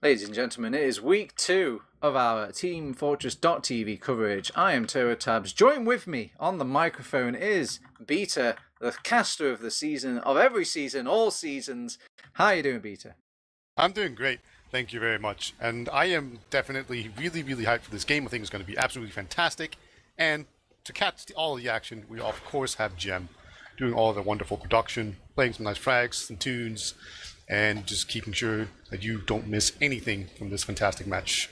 Ladies and gentlemen, it is week 2 of our teamfortress.tv coverage. I am TurboTabs. Join with me on the microphone is Beta, the caster of the season, of every season, all seasons. How are you doing, Beta? I'm doing great. Thank you very much. And I am definitely really hyped for this game. I think it's going to be absolutely fantastic. And to catch all the action, we of course have Gemm doing all the wonderful production, playing some nice frags and tunes, and just keeping sure that you don't miss anything from this fantastic match.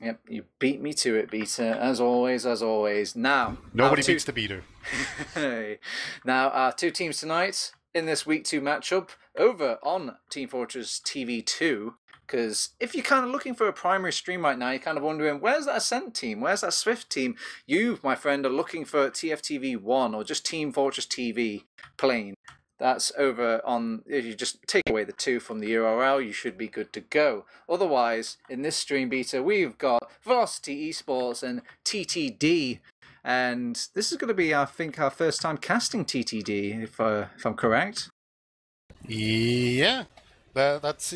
Yep, you beat me to it, Beta, as always, as always. Now, nobody beats the beater. Now, our two teams tonight in this week 2 matchup over on Team Fortress TV 2. Because if you're kind of looking for a primary stream right now, you're kind of wondering, where's that Ascent team? Where's that Swift team? You, my friend, are looking for TFTV 1 or just Team Fortress TV plain. That's over on, if you just take away the 2 from the URL, you should be good to go. Otherwise, in this stream beta, we've got Velocity eSports and TTD. And this is going to be, I think, our first time casting TTD, if I'm correct. Yeah, that's...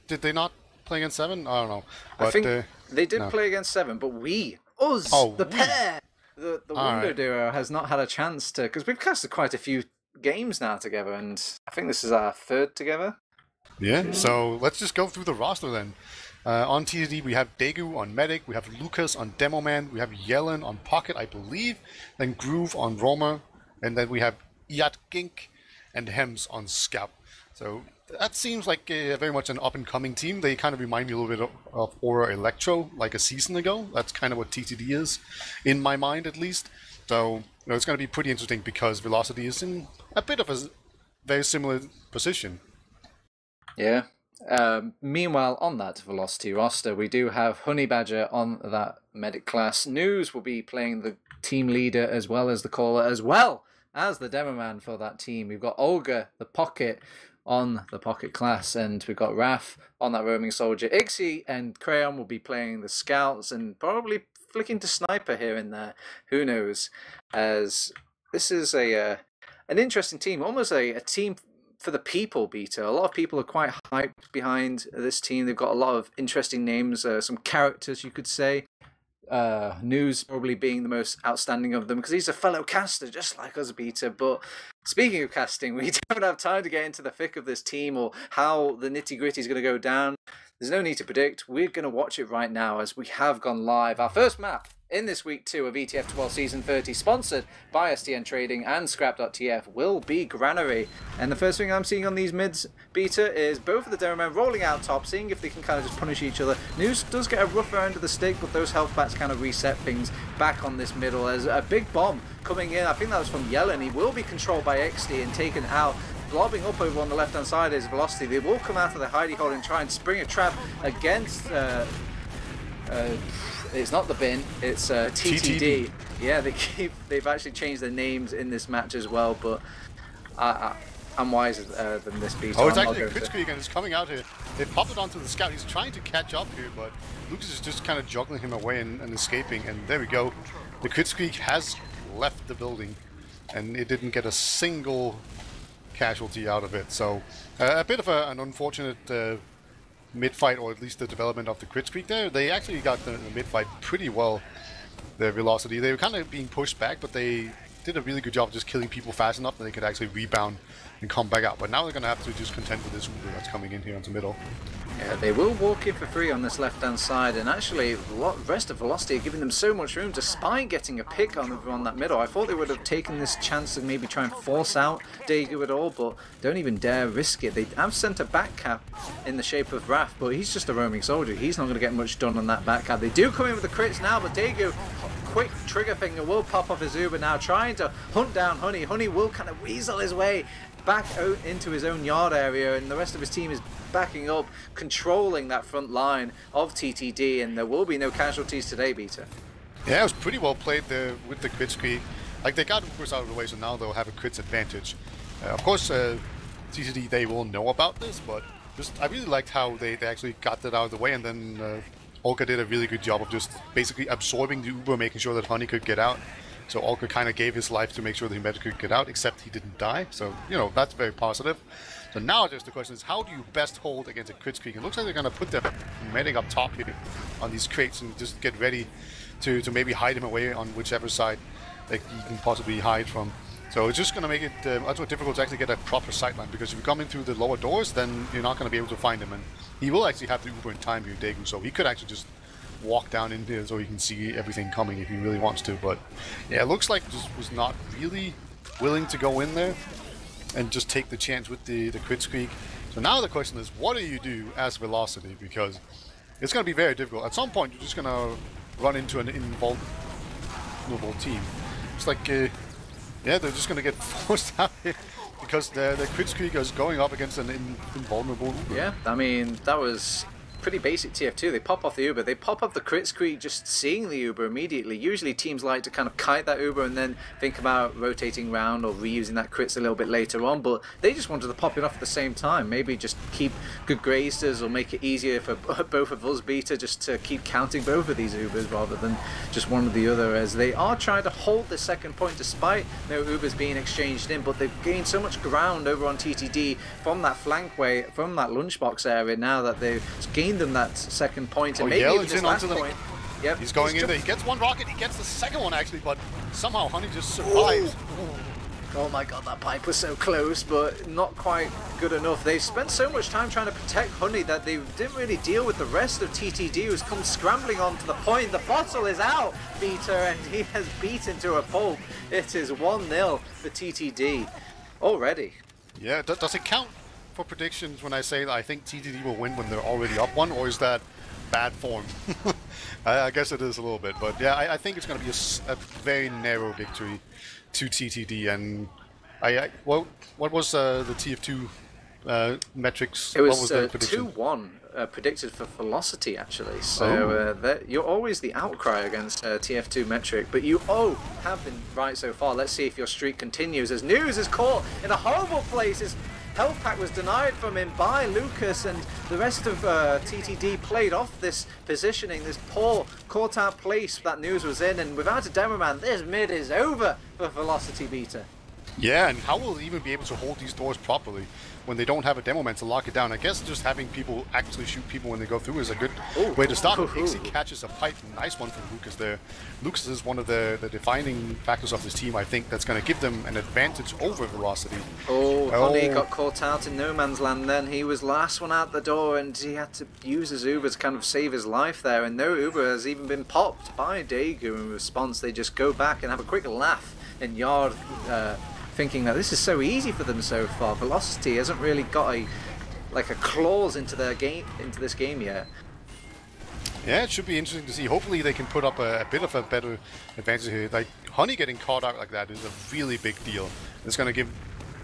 Did they not play against 7? I don't know. But, I think they did play against 7, but the pair, the Wonder Duo has not had a chance to, because we've casted quite a few games now together, and I think this is our 3rd together. Yeah, so let's just go through the roster then. On TTD, we have Daegu on Medic, we have Lucas on Demo Man, we have Yellen on Pocket, I believe, then Groove on Roamer, and then we have Iat Gink and Hems on Scout. So that seems like very much an up-and-coming team. They kind of remind me a little bit of Aura Electro, like a season ago. That's kind of what TTD is, in my mind at least. So it's going to be pretty interesting because Velocity is in a bit of a very similar position. Yeah. Meanwhile, on that Velocity roster, we do have Honey Badger on that Medic class. News will be playing the team leader as well as the caller, as well as the demo man for that team. We've got Olga, the Pocket, on the Pocket class, and we've got Raph on that roaming soldier. Ixie and Crayon will be playing the scouts and probably flicking to sniper here and there. Who knows? As this is an interesting team, almost a team for the people, Beta. A lot of people are quite hyped behind this team. They've got a lot of interesting names, some characters, you could say. News probably being the most outstanding of them because he's a fellow caster just like us, Beta. But speaking of casting, we don't have time to get into the thick of this team or how the nitty-gritty is going to go down. There's no need to predict. We're going to watch it right now as we have gone live. Our first map in this week 2 of ETF2L Season 30, sponsored by STN Trading and Scrap.tf, will be Granary. And the first thing I'm seeing on these mids, Beta, is both of the demo men rolling out top, seeing if they can kind of just punish each other. News does get a rougher end of the stick, but those health bats kind of reset things back on this middle. As a big bomb coming in, I think that was from Yellen. He will be controlled by XD and taken out. Blobbing up over on the left-hand side is Velocity. They will come out of the hidey hole and try and spring a trap against... it's not the bin, it's TTD. Yeah, they've actually changed their names in this match as well, but I'm wiser than this beat. Oh, it's actually a Kritzkrieg and it's coming out here. They popped it onto the scout. He's trying to catch up here, but Lucas is just kind of juggling him away and escaping, and there we go. The Kritzkrieg has left the building, and it didn't get a single casualty out of it. So a bit of an unfortunate mid-fight, or at least the development of the Kritzkrieg there. They actually got the mid-fight pretty well, their Velocity. They were kind of being pushed back, but they did a really good job of just killing people fast enough that they could actually rebound and come back out. But now they're going to have to just contend with this Uber that's coming in here into the middle. Yeah, they will walk in for free on this left-hand side, and actually the rest of Velocity are giving them so much room despite getting a pick on that middle. I thought they would have taken this chance to maybe try and force out Daegu at all, but don't even dare risk it. They have sent a back cap in the shape of Raph, but he's just a roaming soldier. He's not going to get much done on that back cap. They do come in with the crits now, but Daegu, quick trigger finger, will pop off his Uber now, trying to hunt down Honey. Honey will kind of weasel his way back out into his own yard area, and the rest of his team is backing up, controlling that front line of TTD, and there will be no casualties today, Beta. Yeah, it was pretty well played there with the Kritzkrieg. Like, they got Ubers out of the way, so now they'll have a crits advantage. Of course, TTD, they will know about this, but just I really liked how they actually got that out of the way, and then Olga did a really good job of just basically absorbing the Uber, making sure that Honey could get out. So Olga kind of gave his life to make sure the medic could get out, except he didn't die. So, you know, that's very positive. So now just the question is, how do you best hold against a crit streak? It looks like they're going to put the medic up top here on these crates and just get ready to maybe hide him away on whichever side that you can possibly hide from. So it's just going to make it much more difficult to actually get a proper sightline, because if you come in through the lower doors, then you're not going to be able to find him. And he will actually have the Uber in time here, Daegu, so he could actually just walk down in here so he can see everything coming if he really wants to. But yeah, it looks like just was not really willing to go in there and just take the chance with the crit streak. So now the question is, what do you do as Velocity? Because it's going to be very difficult. At some point, you're just going to run into an invulnerable team. It's like, yeah, they're just going to get forced out here because the crit streak is going up against an invulnerable Uber. Yeah, I mean, that was pretty basic TF2. They pop off the Uber, they pop off the crit streak just seeing the Uber immediately. Usually teams like to kind of kite that Uber and then think about rotating round or reusing that crits a little bit later on, but they just wanted to pop it off at the same time. Maybe just keep good grazers or make it easier for both of us, Beta, just to keep counting both of these Ubers rather than just one or the other, as they are trying to hold the second point despite no Ubers being exchanged in. But they've gained so much ground over on TTD from that flankway, from that lunchbox area, now that they've gained them that second point, and maybe even this last point. Yep, he's going in there. He gets one rocket. He gets the second one actually, but somehow Honey just survives. Oh my god, that pipe was so close, but not quite good enough. They've spent so much time trying to protect Honey that they didn't really deal with the rest of TTD, who's come scrambling onto the point. The bottle is out, Beta, and he has beaten to a pulp. It is 1-0 for TTD already. Yeah, does it count for predictions when I say that I think TTD will win when they're already up one, or is that bad form? I guess it is a little bit, but yeah, I think it's going to be a very narrow victory to TTD. And what was the TF2 metrics? It was, what was the prediction? 2-1 predicted for Velocity, actually. So you're always the outcry against TF2 metric, but you have been right so far. Let's see if your streak continues, as News is caught in a horrible place. His health pack was denied from him by Lucas, and the rest of TTD played off this positioning, this poor caught out place that News was in, and without a demo man, this mid is over for Velocity, Beta. Yeah, and how will they even be able to hold these doors properly when they don't have a demo man to lock it down? I guess just having people actually shoot people when they go through is a good way to start. Pixie catches a pipe. Nice one from Lucas there. Lucas is one of the defining factors of this team, I think, that's going to give them an advantage over Velocity. Honey got caught out in no man's land then. He was last one out the door, and he had to use his Uber to kind of save his life there, and no Uber has even been popped by Daegu. In response, they just go back and have a quick laugh in Yard, thinking that this is so easy for them so far. Velocity hasn't really got a claws into their game, into this game yet. Yeah, it should be interesting to see. Hopefully they can put up a bit of a better advantage here. Like, Honey getting caught out like that is a really big deal. It's going to give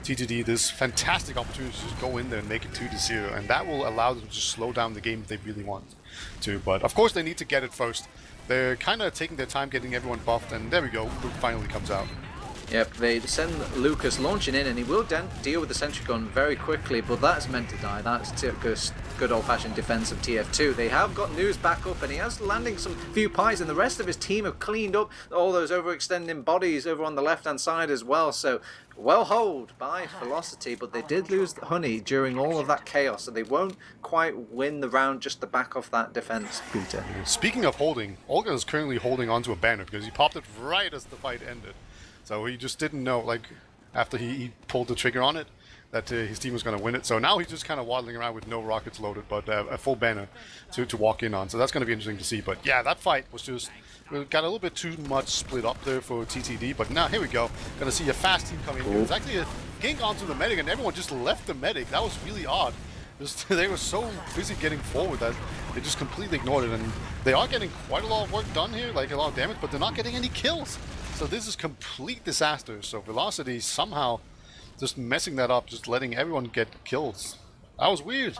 TTD this fantastic opportunity to just go in there and make it 2-0, and that will allow them to slow down the game if they really want to. But of course they need to get it first. They're kind of taking their time getting everyone buffed, and there we go, Luke finally comes out. Yep, they send Lucas launching in, and he will deal with the sentry gun very quickly, but that's meant to die. That's good old-fashioned defense of TF2. They have got News back up, and he has landing some few pies, and the rest of his team have cleaned up all those overextending bodies over on the left-hand side as well. So, well hold by Velocity, but they did lose Honey during all of that chaos, so they won't quite win the round just to back off that defense, Peter. Speaking of holding, Olga is currently holding onto a banner because he popped it right as the fight ended. So he just didn't know, like, after he pulled the trigger on it, that his team was going to win it. So now he's just kind of waddling around with no rockets loaded, but a full banner to walk in on. So that's going to be interesting to see. But yeah, that fight was just, got a little bit too much split up there for TTD. But now, here we go. Going to see a fast team coming in. It was actually a gank onto the medic, and everyone just left the medic. That was really odd. They were so busy getting forward that they just completely ignored it. And they are getting quite a lot of work done here, like a lot of damage, but they're not getting any kills. So this is complete disaster. So Velocity somehow just messing that up, just letting everyone get kills. That was weird.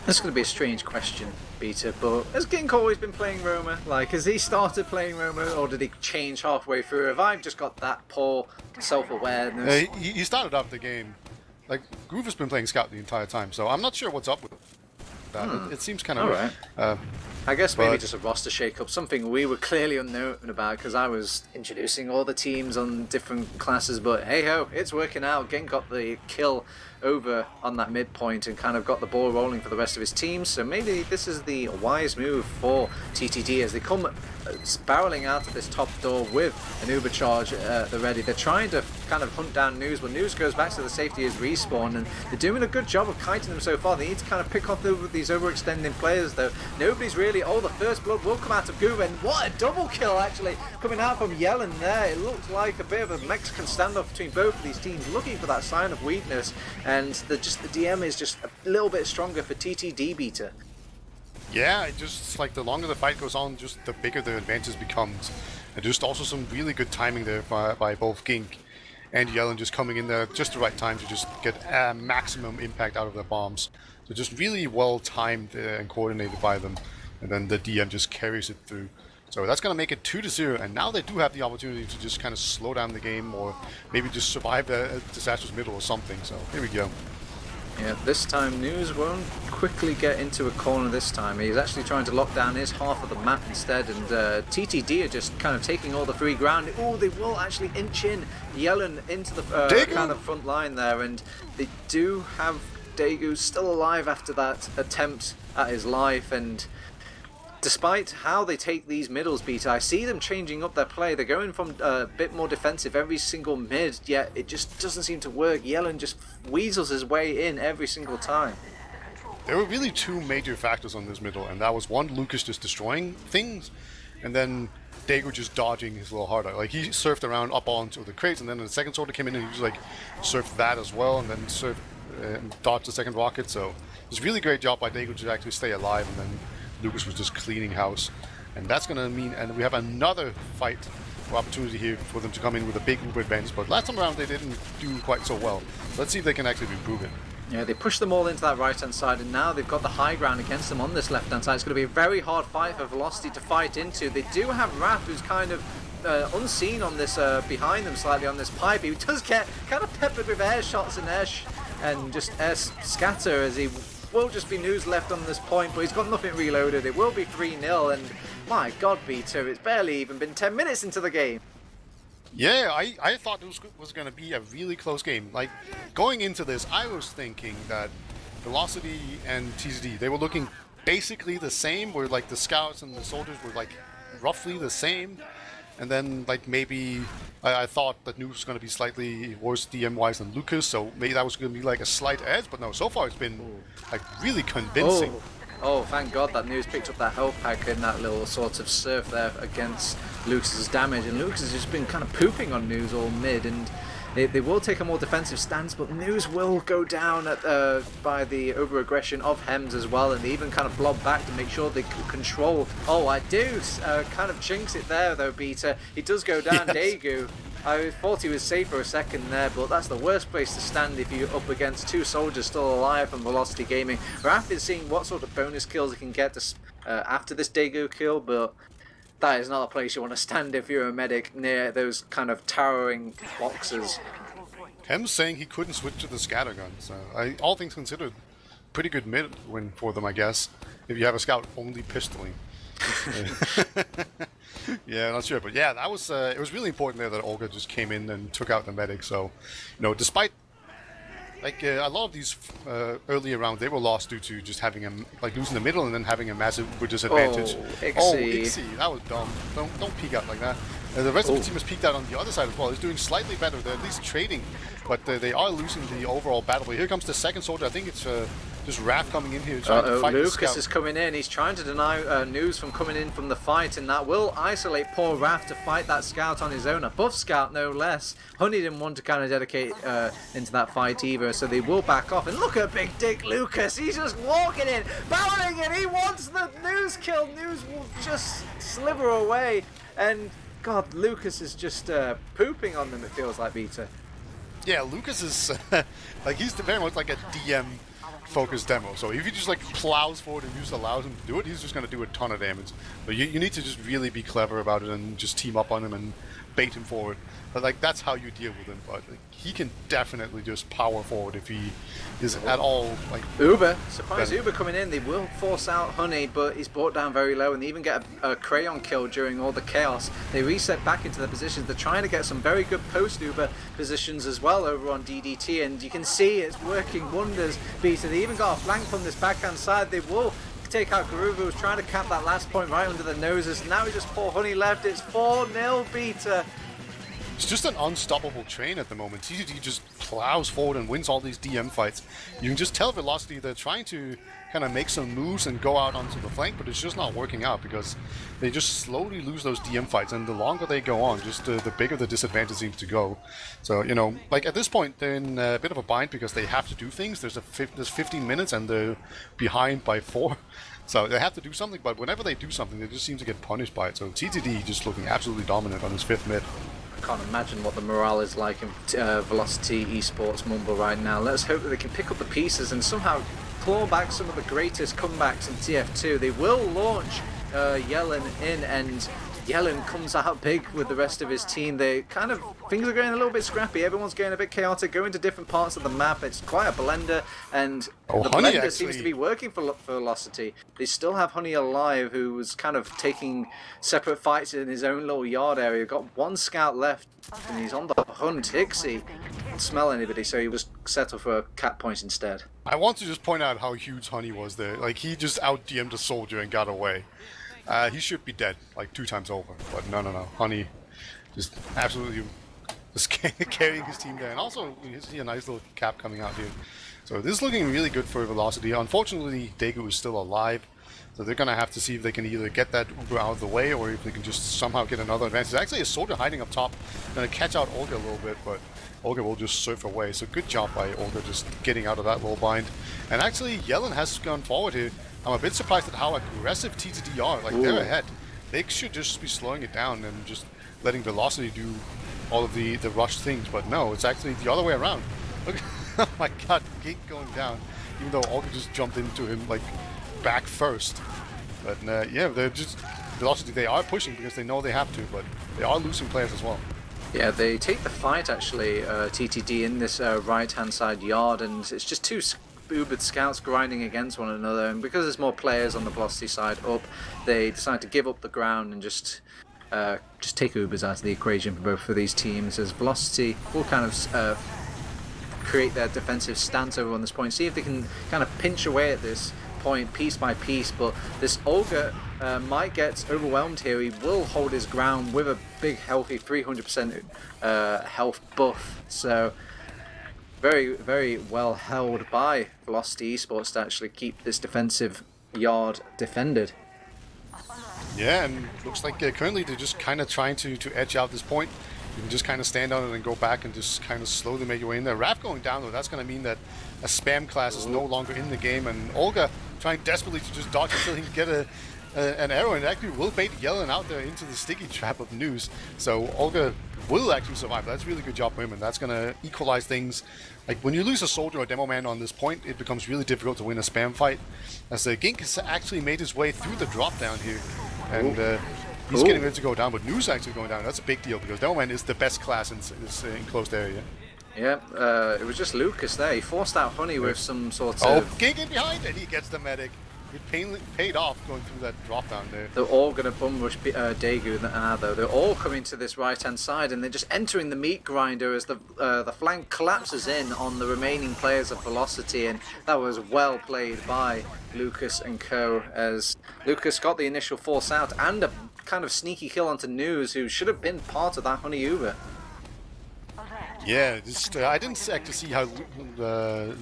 This is going to be a strange question, Beta, but has Gink always been playing Roma? Like, has he started playing Roma, or did he change halfway through? Have I just got that poor self-awareness? He started off the game. Like, Groove has been playing Scout the entire time, so I'm not sure what's up with that. It seems kind of... All right. I guess maybe But just a roster shake-up, something we were clearly unknown about because I was introducing all the teams on different classes, but hey-ho, it's working out. Genk got the kill over on that midpoint and kind of got the ball rolling for the rest of his team, so maybe this is the wise move for TTD as they come barreling out of this top door with an Uber charge at the ready. They're trying to kind of hunt down News, but News goes back to the safety as respawn, and they're doing a good job of kiting them so far. They need to kind of pick off these overextending players though. Nobody's really, oh, the first blood will come out of Goo, and what a double kill actually coming out from Yellen there. It looks like a bit of a Mexican standoff between both of these teams, looking for that sign of weakness, and the DM is just a little bit stronger for TTD Beta. yeah, it just like the longer the fight goes on, just the bigger the advantage becomes. And just also some really good timing there by both Gink and Yellen, just coming in there at just the right time to just get maximum impact out of their bombs. So just really well timed and coordinated by them, and then the DM just carries it through. So that's going to make it 2-0, and now they do have the opportunity to just kind of slow down the game, or maybe just survive a disastrous middle or something. So here we go. Yeah, this time News won't quickly get into a corner this time. He's actually trying to lock down his half of the map instead, and TTD are just kind of taking all the free ground. Oh, they will actually inch in Yellen into the kind of front line there, and they do have Daegu still alive after that attempt at his life, and despite how they take these middles, Beta, I see them changing up their play. They're going from a bit more defensive every single mid, yet it just doesn't seem to work. Yellen just weasels his way in every single time. There were really two major factors on this middle, and that was one, Lucas just destroying things, and then Daegu just dodging his little heart out. Like, he surfed around up onto the crates, and then the second soldier came in and he just like surfed that as well, and then surfed and dodged the second rocket. So it was a really great job by Daegu to actually stay alive, and then Lucas was just cleaning house. And that's going to mean, and we have another fight or opportunity here for them to come in with a big Uber advantage, but last time around they didn't do quite so well. Let's see if they can actually improve it. Yeah, they pushed them all into that right-hand side, and now they've got the high ground against them on this left-hand side. It's going to be a very hard fight for Velocity to fight into. They do have Raph, who's kind of unseen on this, behind them slightly on this pipe. He does get kind of peppered with air shots and just air scatter, as he will just be News left on this point, but he's got nothing reloaded. It will be 3-0, and my god, Beta, it's barely even been 10 minutes into the game. Yeah, I thought this was going to be a really close game. Like, going into this, I was thinking that Velocity and TTD, they were looking basically the same, where like the scouts and the soldiers were like roughly the same. And then, like, maybe I thought that News was going to be slightly worse DM-wise than Lucas, so maybe that was going to be like a slight edge, but no, so far it's been like really convincing. Oh, thank God that News picked up that health pack in that little sort of surf there against Lucas's damage, and Lucas has just been kind of pooping on News all mid, and they will take a more defensive stance, but News will go down at, by the over-aggression of Hems as well, and they even kind of blob back to make sure they control. Oh, I do kind of jinx it there though, Beta. He does go down, yes. Daegu. I thought he was safe for a second there, but that's the worst place to stand if you're up against two soldiers still alive from Velocity Gaming. Raph is seeing what sort of bonus kills he can get after this Daegu kill, but that is not a place you want to stand if you're a medic near those kind of towering boxes. Hem's saying he couldn't switch to the scattergun, so all things considered, pretty good mid win for them, I guess, if you have a scout only pistoling. Yeah, not sure, but yeah, that was it was really important there that Olga just came in and took out the medic. So, you know, despite like a lot of these earlier rounds, they were lost due to just having losing the middle and then having a massive disadvantage. Oh, Ixie, that was dumb. Don't peek out like that. The rest of the team has peeked out on the other side as well. He's doing slightly better. They're at least trading, but they are losing the overall battle. But here comes the second soldier. I think it's just Raph coming in here trying to fight Lucas the scout. is coming in. He's trying to deny News from coming in from the fight, and that will isolate poor Raph to fight that scout on his own. A buff scout, no less. Honey didn't want to kind of dedicate into that fight either, so they will back off. And look at Big Dick Lucas. He's just walking in, barreling in. He wants the News kill. News will just sliver away. And God, Lucas is just pooping on them, it feels like, Beta. Yeah, Lucas is like, he's very much like a DM focused demo. So if he just like plows forward and just allows him to do it, he's just going to do a ton of damage. But you need to just really be clever about it and just team up on him and bait him forward. But like that's how you deal with him. But like, he can definitely just power forward if he is at all like. Uber, surprise Uber coming in. They will force out Honey, but he's brought down very low, and they even get a crayon kill during all the chaos. They reset back into their positions. They're trying to get some very good post Uber positions as well over on DDT, and you can see it's working wonders. Beta, they even got a flank from this backhand side. They will take out Garuva, who's trying to cap that last point right under their noses. Now we just pour Honey left. It's 4-0 Beta. It's just an unstoppable train at the moment. TTD just plows forward and wins all these DM fights. You can just tell Velocity they're trying to kind of make some moves and go out onto the flank, but it's just not working out because they just slowly lose those DM fights, and the longer they go on, just the bigger the disadvantage seems to go. So, you know, like at this point, they're in a bit of a bind because they have to do things. There's 15 minutes and they're behind by 4. So they have to do something, but whenever they do something, they just seem to get punished by it. So TTD just looking absolutely dominant on his 5th mid. Can't imagine what the morale is like in Velocity eSports Mumble right now. Let's hope that they can pick up the pieces and somehow claw back some of the greatest comebacks in TF2. They will launch Yellen in, and Yellen comes out big with the rest of his team. They kind of, things are going a little bit scrappy. Everyone's going a bit chaotic, going to different parts of the map. It's quite a blender, and the blender seems to be working for Velocity. They still have Honey alive, who was kind of taking separate fights in his own little yard area. Got 1 scout left, and he's on the hunt. Hixie didn't smell anybody, so he was settled for a cat point instead. I want to just point out how huge Honey was there. Like, he just out-DM'd a soldier and got away. He should be dead, like 2 times over, but no. Honey just absolutely just carrying his team there, and also you see a nice little cap coming out here. So this is looking really good for Velocity. Unfortunately, Daegu is still alive, so they're gonna have to see if they can either get that Uber out of the way or if they can just somehow get another advantage. There's actually a soldier hiding up top, gonna catch out Olga a little bit, but Olga will just surf away. So good job by Olga just getting out of that little bind. And actually, Yellen has gone forward here. I'm a bit surprised at how aggressive TTD are. Like, they're ahead. They should just be slowing it down and just letting Velocity do all of the rush things. But no, it's actually the other way around. Look, oh my god, Gate going down. Even though Olga just jumped into him, like, back first. But yeah, they're just... Velocity, they are pushing because they know they have to, but they are losing players as well. Yeah, they take the fight, actually, TTD, in this right-hand side yard, and it's just 2 Ubered scouts grinding against one another, and because there's more players on the Velocity side up, they decide to give up the ground and just take Ubers out of the equation for both of these teams, as Velocity will kind of create their defensive stance over on this point, see if they can kind of pinch away at this point piece by piece. But this Olga might get overwhelmed here. He will hold his ground with a big healthy 300% health buff, so very, very well held by Velocity eSports to actually keep this defensive yard defended. Yeah, and looks like currently they're just kind of trying to edge out this point. You can just kind of stand on it and go back and just kind of slowly make your way in there. Raph going down, though, that's going to mean that a spam class is no longer in the game, and Olga trying desperately to just dodge until he can get an arrow, and actually will bait Yellen out there into the sticky trap of news. So Olga will actually survive. That's a really good job for him, and that's going to equalize things. Like, when you lose a soldier or demo man on this point, it becomes really difficult to win a spam fight, as Gink has actually made his way through the drop down here, and he's getting ready to go down, but News actually going down. That's a big deal because demo man is the best class in enclosed area. Yeah, it was just Lucas there. He forced out Honey with some sort of... Oh, Gink in behind, and he gets the medic. It paid off going through that drop down there. They're all going to bum rush Daegu now, though. They're all coming to this right-hand side, and they're just entering the meat grinder as the flank collapses in on the remaining players of Velocity, and that was well played by Lucas and co, as Lucas got the initial force out and a kind of sneaky kill onto News, who should have been part of that Honey Uber. Yeah, just, I didn't actually see how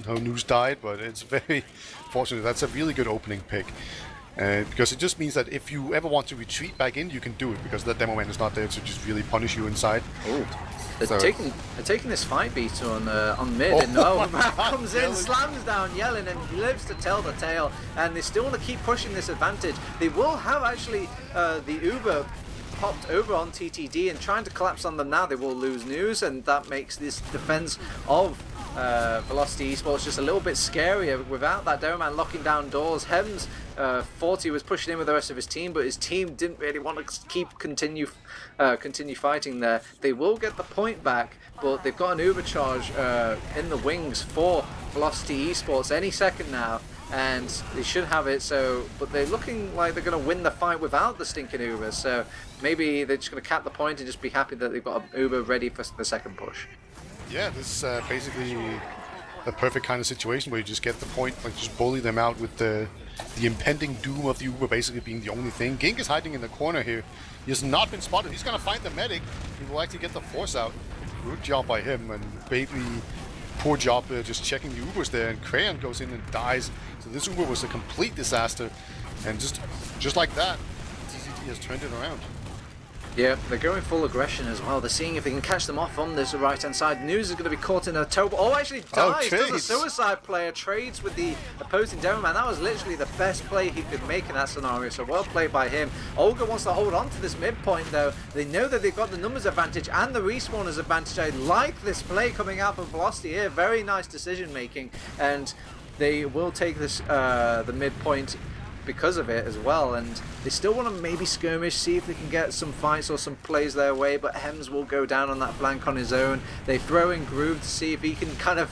News died, but it's very fortunate. That's a really good opening pick. Because it just means that if you ever want to retreat back in, you can do it, because that demo man is not there to just really punish you inside. Oh, they're taking this fight beat on mid, and Raph comes in, slams down Yellen, and lives to tell the tale. And they still want to keep pushing this advantage. They will have actually the Uber popped over on TTD and trying to collapse on them now. They will lose News, and that makes this defense of Velocity Esports just a little bit scarier without that Doman locking down doors. Hems 40 was pushing in with the rest of his team, but his team didn't really want to continue fighting there. They will get the point back, but they've got an overcharge in the wings for Velocity Esports any second now, and they should have it. So, but they're looking like they're going to win the fight without the stinking Uber. So maybe they're just going to cap the point and just be happy that they've got an Uber ready for the second push. Yeah, this is basically the perfect kind of situation where you just get the point, like just bully them out with the impending doom of the Uber basically being the only thing. Gink is hiding in the corner here. He has not been spotted. He's going to find the medic. He will actually get the force out. Good job by him, and Bailey, poor job just checking the Ubers there, and Crayon goes in and dies. So this Uber was a complete disaster, and just like that, TTD has turned it around. Yeah, they're going full aggression as well. They're seeing if they can catch them off on this right-hand side. News is going to be caught in a toe. Oh, actually dies. Does a suicide player. Trades with the opposing demo man. That was literally the best play he could make in that scenario. So well played by him. Olga wants to hold on to this midpoint though. They know that they've got the numbers advantage and the respawners advantage. I like this play coming out from Velocity here. Very nice decision making, and they will take this the midpoint because of it as well, and they still want to maybe skirmish, see if they can get some fights or some plays their way, but Hems will go down on that flank on his own. They throw in Groove to see if he can kind of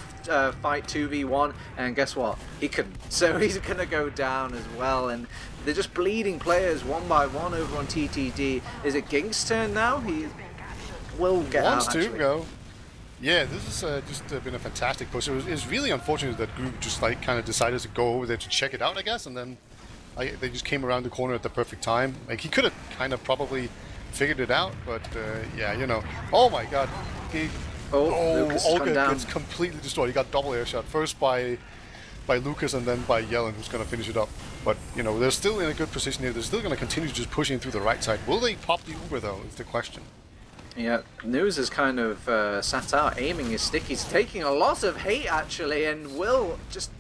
fight 2v1, and guess what? He couldn't. So he's going to go down as well, and they're just bleeding players one by one over on TTD. Is it Gink's turn now? He will get out, actually. Wants to go. Yeah, this has just been a fantastic push. It was really unfortunate that Groove just like kind of decided to go over there to check it out, I guess, and then they just came around the corner at the perfect time. Like, he could have kind of probably figured it out, but yeah, you know. Oh my god. Olga gets completely destroyed. He got double air shot. First by Lucas and then by Yellen, who's going to finish it up. But, you know, they're still in a good position here. They're still going to continue just pushing through the right side. Will they pop the Uber, though, is the question. Yeah, News is kind of sat out, aiming his stick. He's taking a lot of hate, actually, and will just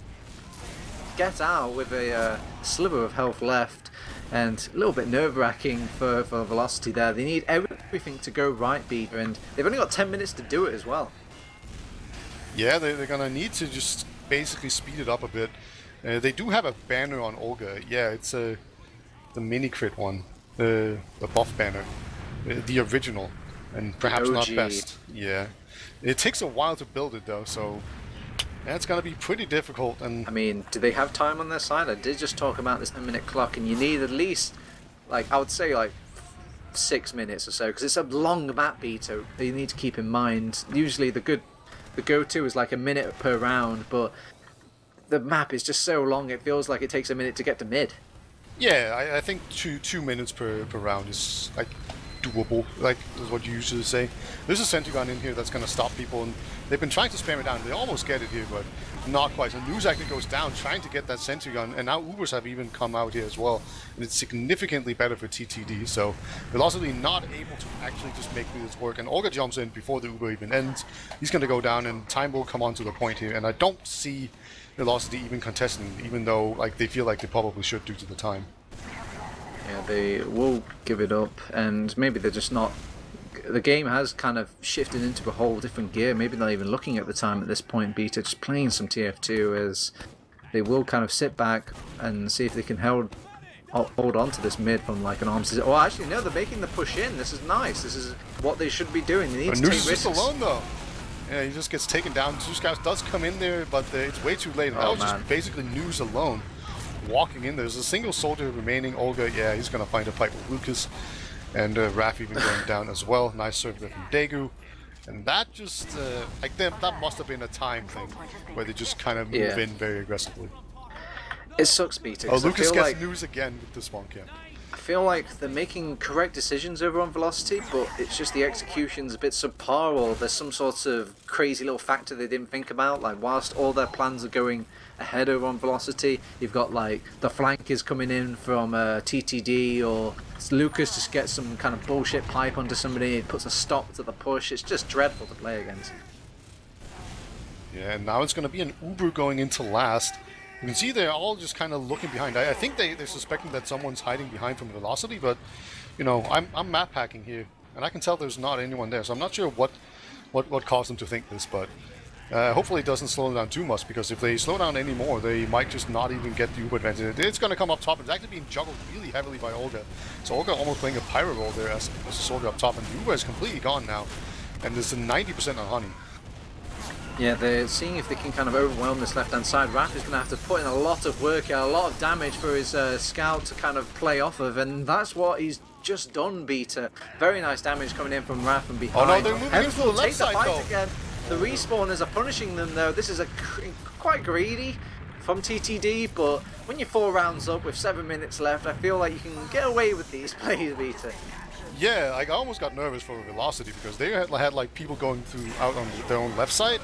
get out with a sliver of health left, and a little bit nerve-wracking for Velocity there. They need everything to go right, Peter, and they've only got 10 minutes to do it as well. Yeah, they're gonna need to just basically speed it up a bit. They do have a banner on Olga. Yeah, it's the mini crit one, the buff banner, the original, and perhaps not best. Yeah, it takes a while to build it though, so that's going to be pretty difficult. And I mean, do they have time on their side? I did just talk about this 10-minute clock, and you need at least, like, I would say like 6 minutes or so, because it's a long map beater that you need to keep in mind. Usually the go-to is like a minute per round, but the map is just so long it feels like it takes a minute to get to mid. Yeah, I think two minutes per round is like doable, like is what you usually say. There's a sentry gun in here that's going to stop people, and they've been trying to spam it down. They almost get it here, but not quite. So News actually goes down trying to get that sentry gun, and now Ubers have even come out here as well, and it's significantly better for TTD. So Velocity not able to actually just make this work, and Olga jumps in before the Uber even ends. He's going to go down, and time will come on to the point here, and I don't see Velocity even contesting, even though like they feel like they probably should due to the time. Yeah, they will give it up, and maybe they're just not. The game has kind of shifted into a whole different gear. Maybe they're not even looking at the time at this point. Beta just playing some TF2 as they will kind of sit back and see if they can hold on to this mid from like an arms. Well, actually, no, they're making the push in. This is nice. This is what they should be doing. They need to take risks. News is just alone though. Yeah, he just gets taken down. Two scouts does come in there, but it's way too late. That was just basically News alone. Walking in, there's a single soldier remaining. Olga, yeah, he's gonna find a fight with Lucas, and Raf even going down as well. Nice serve there from Daegu, and that just like that must have been a time thing where they just kind of move in very aggressively. It sucks, Peter. Oh, Lucas gets News again with the spawn camp. I feel like they're making correct decisions over on Velocity, but it's just the execution's a bit subpar, or there's some sort of crazy little factor they didn't think about. Like, whilst all their plans are going ahead over on Velocity, you've got like the flankers coming in from TTD, or Lucas just gets some kind of bullshit pipe onto somebody, it puts a stop to the push. It's just dreadful to play against. Yeah, and now it's going to be an Uber going into last. You can see they're all just kind of looking behind. I think they're suspecting that someone's hiding behind from Velocity, but you know, I'm map hacking here, and I can tell there's not anyone there, so I'm not sure what caused them to think this, but Hopefully it doesn't slow them down too much, because if they slow down anymore, they might just not even get the Uber advantage. It's going to come up top. It's actually being juggled really heavily by Olga. So Olga almost playing a pyro role there as a soldier up top, and Uber is completely gone now. And there's a 90% on Honey. Yeah, they're seeing if they can kind of overwhelm this left-hand side. Raph is going to have to put in a lot of work here, a lot of damage for his scout to kind of play off of, and that's what he's just done, Beta. Very nice damage coming in from Raph and behind. Oh no, they're moving into the left side though. Again. The respawners are punishing them though. This is quite greedy from TTD, but when you're 4 rounds up with 7 minutes left, I feel like you can get away with these plays, Beta. Yeah, I almost got nervous for Velocity, because they had like people going through out on their own left side,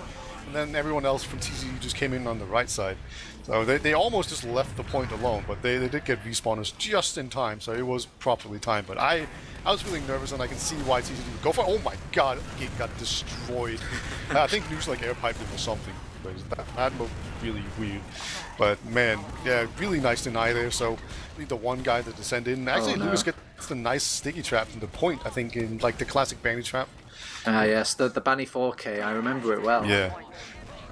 and then everyone else from TTD just came in on the right side. So they almost just left the point alone, but they did get respawners just in time, so it was properly timed. But I was feeling nervous, and I can see why TTD would go for it. Oh my god, Gate got destroyed. I think News like air piped him or something. That looked really weird. But man, yeah, really nice deny there. So I need the one guy to descend in. Actually, Lewis gets the nice sticky trap in the point, I think, in like the classic Banny trap. Yes, the Banny 4K, I remember it well. Yeah.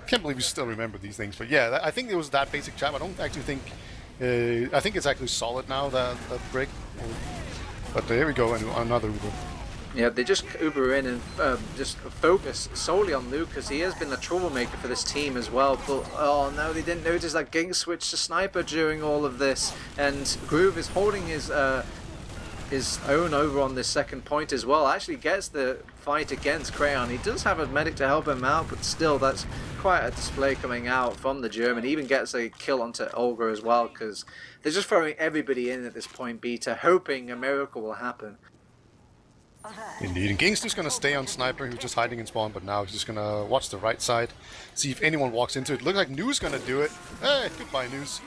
Can't believe you still remember these things, but yeah, I think it was that basic trap. I don't actually think, I think it's actually solid now, that break. But there we go, and another Uber. Yeah, they just Uber in and just focus solely on Luke, because he has been the troublemaker for this team as well. But oh no, they didn't notice that Ging switched to Sniper during all of this, and Groove is holding his own over on this second point as well. Actually gets the fight against Crayon. He does have a medic to help him out, but still, that's quite a display coming out from the German. He even gets a kill onto Olga as well, because they're just throwing everybody in at this point, Beta, hoping a miracle will happen. Indeed, and Ging's just going to stay on Sniper. He was just hiding in spawn, but now he's just going to watch the right side, see if anyone walks into it. Looks like News going to do it. Hey, goodbye, News.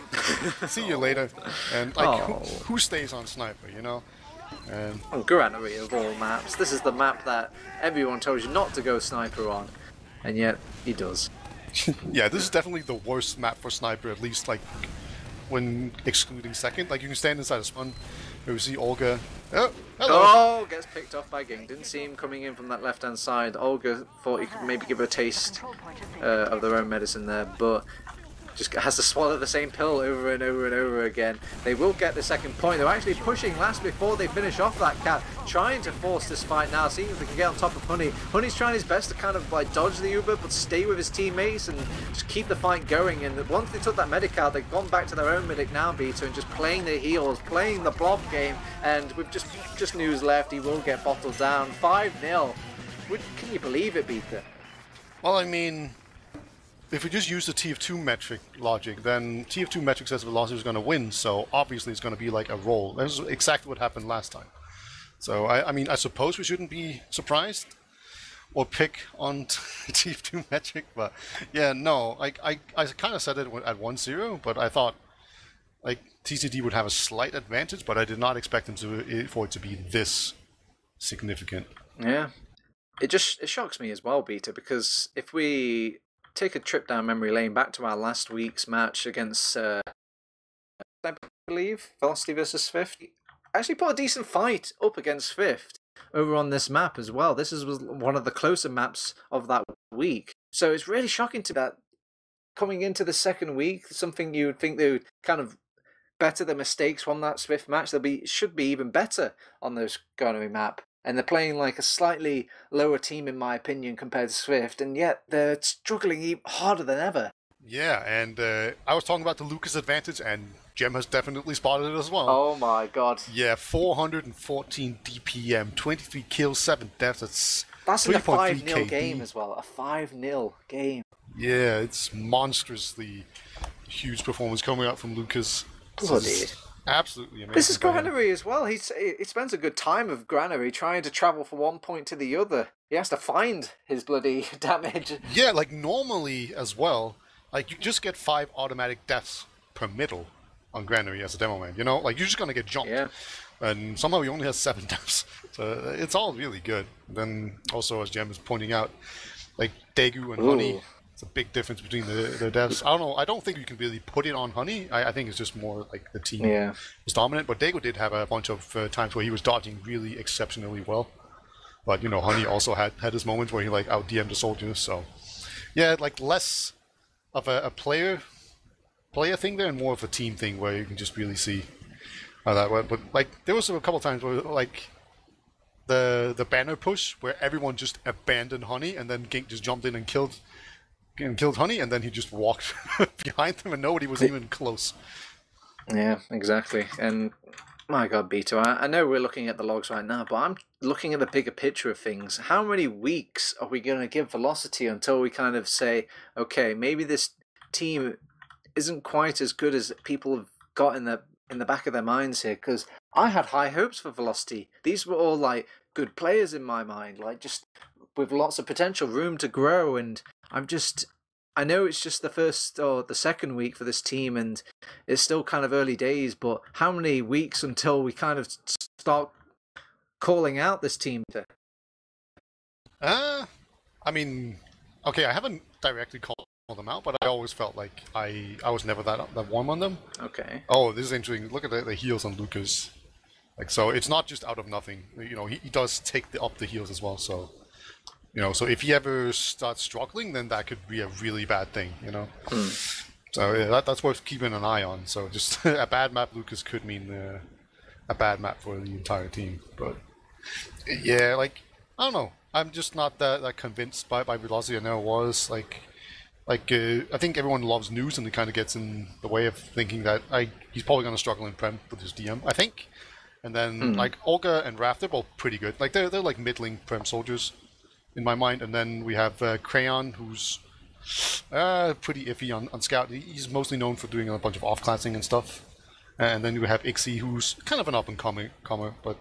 See you later. And like, who stays on Sniper, you know? And Granary of all maps. This is the map that everyone tells you not to go Sniper on, and yet he does. Yeah, this is definitely the worst map for Sniper, at least like when excluding second. Like, you can stand inside a spawn, we see Olga. Oh, hello. Oh, gets picked off by Ging. Didn't see him coming in from that left-hand side. Olga thought he could maybe give her a taste of their own medicine there, but just has to swallow the same pill over and over and over again. They will get the second point. They're actually pushing last before they finish off that cap, trying to force this fight now, seeing if they can get on top of Honey. Honey's trying his best to kind of like dodge the Uber, but stay with his teammates and just keep the fight going. And once they took that medic out, they've gone back to their own medic now, Beta, and just playing their heals, playing the blob game. And with just News left, he will get bottled down. 5-0. Can you believe it, Beta? Well, I mean, if we just use the TF2 metric logic, then TF2 metric says Velocity is going to win, so obviously it's going to be like a roll. That's exactly what happened last time. So, I mean, I suppose we shouldn't be surprised or pick on TF2 metric, but yeah, no, I kind of said it at 1-0, but I thought like TTD would have a slight advantage, but I did not expect them for it to be this significant. Yeah. It shocks me as well, Beta, because if we take a trip down memory lane back to our last week's match against, I believe, Velocity versus Swift, actually put a decent fight up against Swift over on this map as well. This was one of the closer maps of that week. So it's really shocking to that coming into the second week, something you would think they would kind of better the mistakes from that Swift match. Should be even better on this Garnery map. And they're playing like a slightly lower team, in my opinion, compared to Swift, and yet they're struggling even harder than ever. Yeah, and I was talking about the Lucas advantage, and Gemm has definitely spotted it as well. Oh my god. Yeah, 414 DPM, 23 kills, 7 deaths. That's in a 5-0 game as well, a 5-0 game. Yeah, it's monstrously huge performance coming out from Lucas. Bloody. Absolutely amazing. This is Granary as well. He spends a good time of Granary trying to travel from one point to the other. He has to find his bloody damage. Yeah, like normally as well, like you just get 5 automatic deaths per middle on Granary as a demo man, you know? Like you're just gonna get jumped. Yeah. And somehow he only has 7 deaths. So it's all really good. Then also, as Gemm is pointing out, like Daegu and Honey, it's a big difference between the deaths. I don't know. I don't think you can really put it on Honey. I think it's just more like the team is dominant. But Daegu did have a bunch of times where he was dodging really exceptionally well. But you know, Honey also had his moments where he like out DM'd the soldiers. So Yeah, like less of a player thing there and more of a team thing where you can just really see how that went. But like there was a couple times where like the banner push where everyone just abandoned Honey and then Gink just jumped in and killed Honey, and then he just walked behind them and nobody was even close. Yeah, exactly. And my God, Beto, I know we're looking at the logs right now, but I'm looking at the bigger picture of things. How many weeks are we going to give Velocity until we kind of say, okay, maybe this team isn't quite as good as people have got in the back of their minds here? Because I had high hopes for Velocity. These were all like good players in my mind, like just with lots of potential, room to grow, and I know it's just the first or the second week for this team, and it's still kind of early days, but how many weeks until we kind of start calling out this team? I mean, okay, I haven't directly called them out, but I always felt like I was never that warm on them. Okay. Oh, this is interesting. Look at the heals on Lucas. Like, so it's not just out of nothing. You know, he does take up the heals as well, so... You know, so if he ever starts struggling, then that could be a really bad thing, you know? So yeah, that's worth keeping an eye on. So just a bad map, Lucas, could mean a bad map for the entire team. But yeah, like, I don't know. I'm just not that convinced by Velocity. I know it was. Like I think everyone loves news and it kind of gets in the way of thinking that he's probably going to struggle in Prem with his DM, I think. And then, like, Olga and Raph, they're both pretty good. Like, they're like middling Prem soldiers in my mind, and then we have Crayon, who's pretty iffy on Scout. He's mostly known for doing a bunch of off-classing and stuff. And then we have Ixie, who's kind of an up-and-comer, but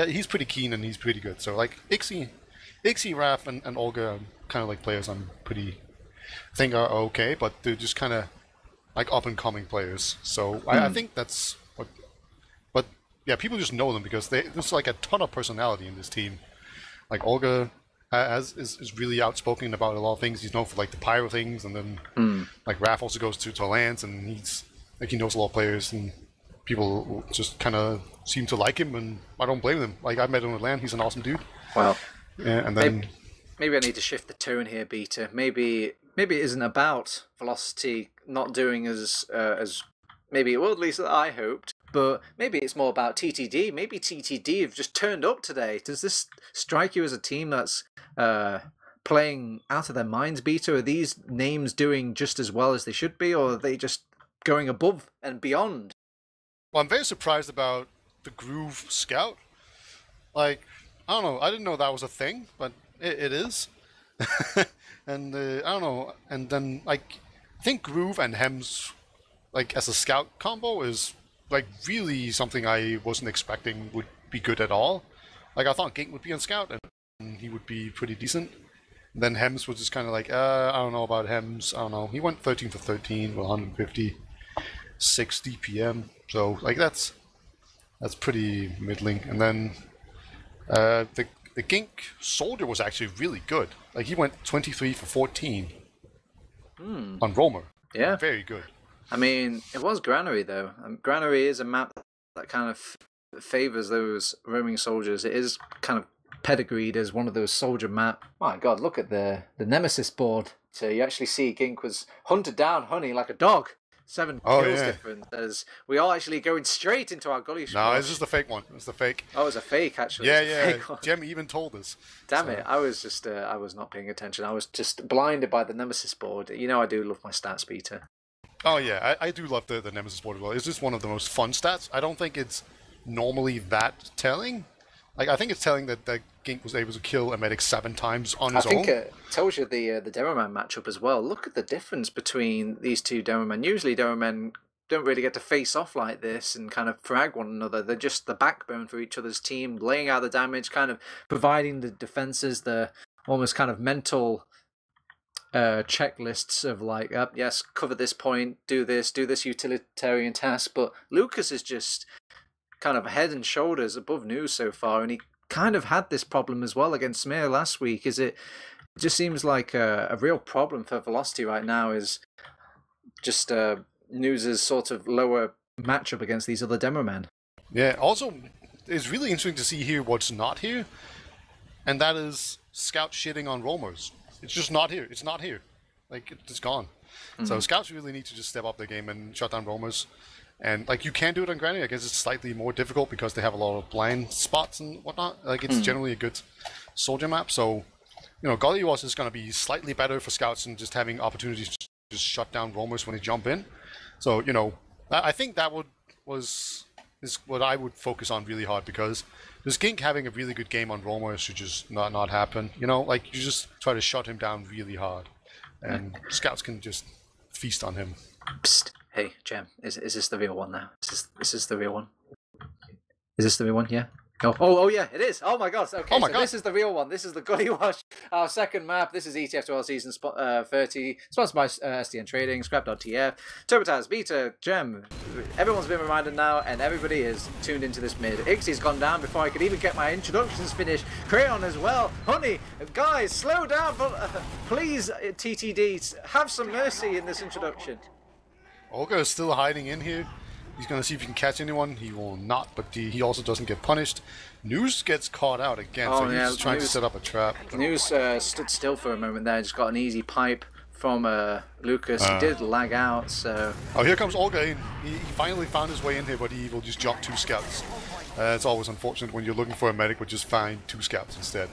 he's pretty keen and he's pretty good. So like Ixie, Raph, and Olga are kind of like players I think are okay, but they're just kind of like up-and-coming players. So I think that's what... But yeah, people just know them because there's like a ton of personality in this team. Like Olga... is really outspoken about a lot of things. He's known for like the pyro things, and then like Raph also goes to Lance, and he knows a lot of players, and people just kind of seem to like him, and I don't blame them. Like I met him with Lan, he's an awesome dude. Well, yeah, and then maybe I need to shift the tone here, Beta. Maybe it isn't about Velocity not doing as maybe, well, at least I hoped. But maybe it's more about TTD. Maybe TTD have just turned up today. Does this strike you as a team that's playing out of their minds, Beta? Are these names doing just as well as they should be, or are they just going above and beyond? Well, I'm very surprised about the Groove Scout. Like, I don't know. I didn't know that was a thing, but it is. And I don't know. And then, like, I think Groove and Hems, like, as a Scout combo is... like really something I wasn't expecting would be good at all. Like I thought Gink would be on Scout and he would be pretty decent. And then Hems was just kind of like, I don't know about Hems. I don't know. He went 13 for 13 with 150, 6 DPM. So like that's pretty middling. And then the Gink Soldier was actually really good. Like he went 23 for 14 on Roamer. Yeah, very good. I mean, it was Granary, though. Granary is a map that kind of favours those roaming soldiers. It is kind of pedigreed as one of those soldier map. My God, look at the Nemesis board. So you actually see Gink was hunted down, Honey, like a dog. 7 kills difference. As we are actually going straight into our gully. No, this is the fake one. It's the fake. Oh, it's a fake, actually. Yeah. Gemm even told us. Damn it. I was just, I was not paying attention. I was just blinded by the Nemesis board. You know I do love my stats, Peter. Oh yeah, I do love the Nemesis board as well. It's just one of the most fun stats. I don't think it's normally that telling. Like I think it's telling that Gink was able to kill a medic 7 times on his own. I think it tells you the Demoman matchup as well. Look at the difference between these two Demomen. Usually Demomen don't really get to face off like this and kind of frag one another. They're just the backbone for each other's team, laying out the damage, kind of providing the defenses, the almost kind of mental checklists of like, yes, cover this point, do this utilitarian task. But Lucas is just kind of head and shoulders above news so far, and he kind of had this problem as well against Smear last week. It just seems like a real problem for Velocity right now is just News's sort of lower matchup against these other demo men. Yeah, also it's really interesting to see here what's not here, and that is Scout shitting on roamers. It's just not here. It's not here. like it's gone. So scouts really need to just step up their game and shut down roamers. And like you can do it on Granny. I guess it's slightly more difficult because they have a lot of blind spots and whatnot. Like it's generally a good soldier map. So Gully Wars is going to be slightly better for scouts and just having opportunities to just shut down roamers when they jump in. So I think that is what I would focus on really hard, because this Gink having a really good game on roamer should just not happen. Like you just try to shut him down really hard, and scouts can just feast on him. Psst. Hey, Gem, is this the real one now? Is this the real one? Is this the real one? Yeah. Oh yeah, it is. Oh my god. Okay, God. This is the real one. This is the Gully Wash, our second map. This is ETF2L season 30, sponsored by SDN Trading, Scrap.tf, TurboTabs, Beta, Gem. Everyone's been reminded now, and everybody is tuned into this mid. Ixie's gone down before I could even get my introductions finished. Crayon as well. Honey, guys, slow down, please, TTD, have some mercy in this introduction. Olga is still hiding in here. He's going to see if he can catch anyone. He will not, but he also doesn't get punished. News gets caught out again, so he's trying to set up a trap. News stood still for a moment there, just got an easy pipe from Lucas. He did lag out, so... Oh, here comes Olga in. He finally found his way in here, but he will just jump 2 scouts. It's always unfortunate when you're looking for a medic, but just find 2 scouts instead.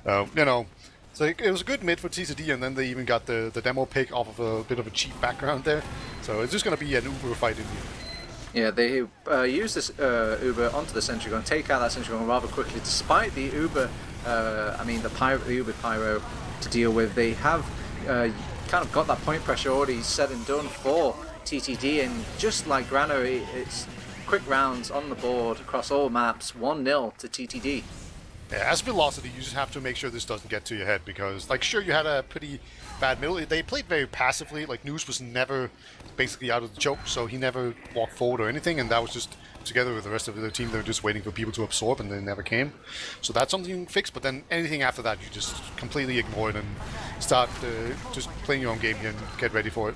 So it was a good mid for TTD, and then they even got the demo pick off of a bit of a cheap background there. So it's just going to be an Uber fight in here. Yeah, they use this Uber onto the sentry gun, take out that sentry gun rather quickly, despite the Uber, the Uber Pyro to deal with. They have kind of got that point pressure already said and done for TTD, and just like Grano, it's quick rounds on the board across all maps, 1-0 to TTD. Yeah, as velocity, you just have to make sure this doesn't get to your head, because, like, sure, you had a pretty bad middle. They played very passively. Like, News was never basically out of the choke, so he never walked forward or anything, and that was just together with the rest of the team. They were just waiting for people to absorb, and they never came. So that's something you can fix, but then anything after that, you just completely ignore it and start just playing your own game here and get ready for it.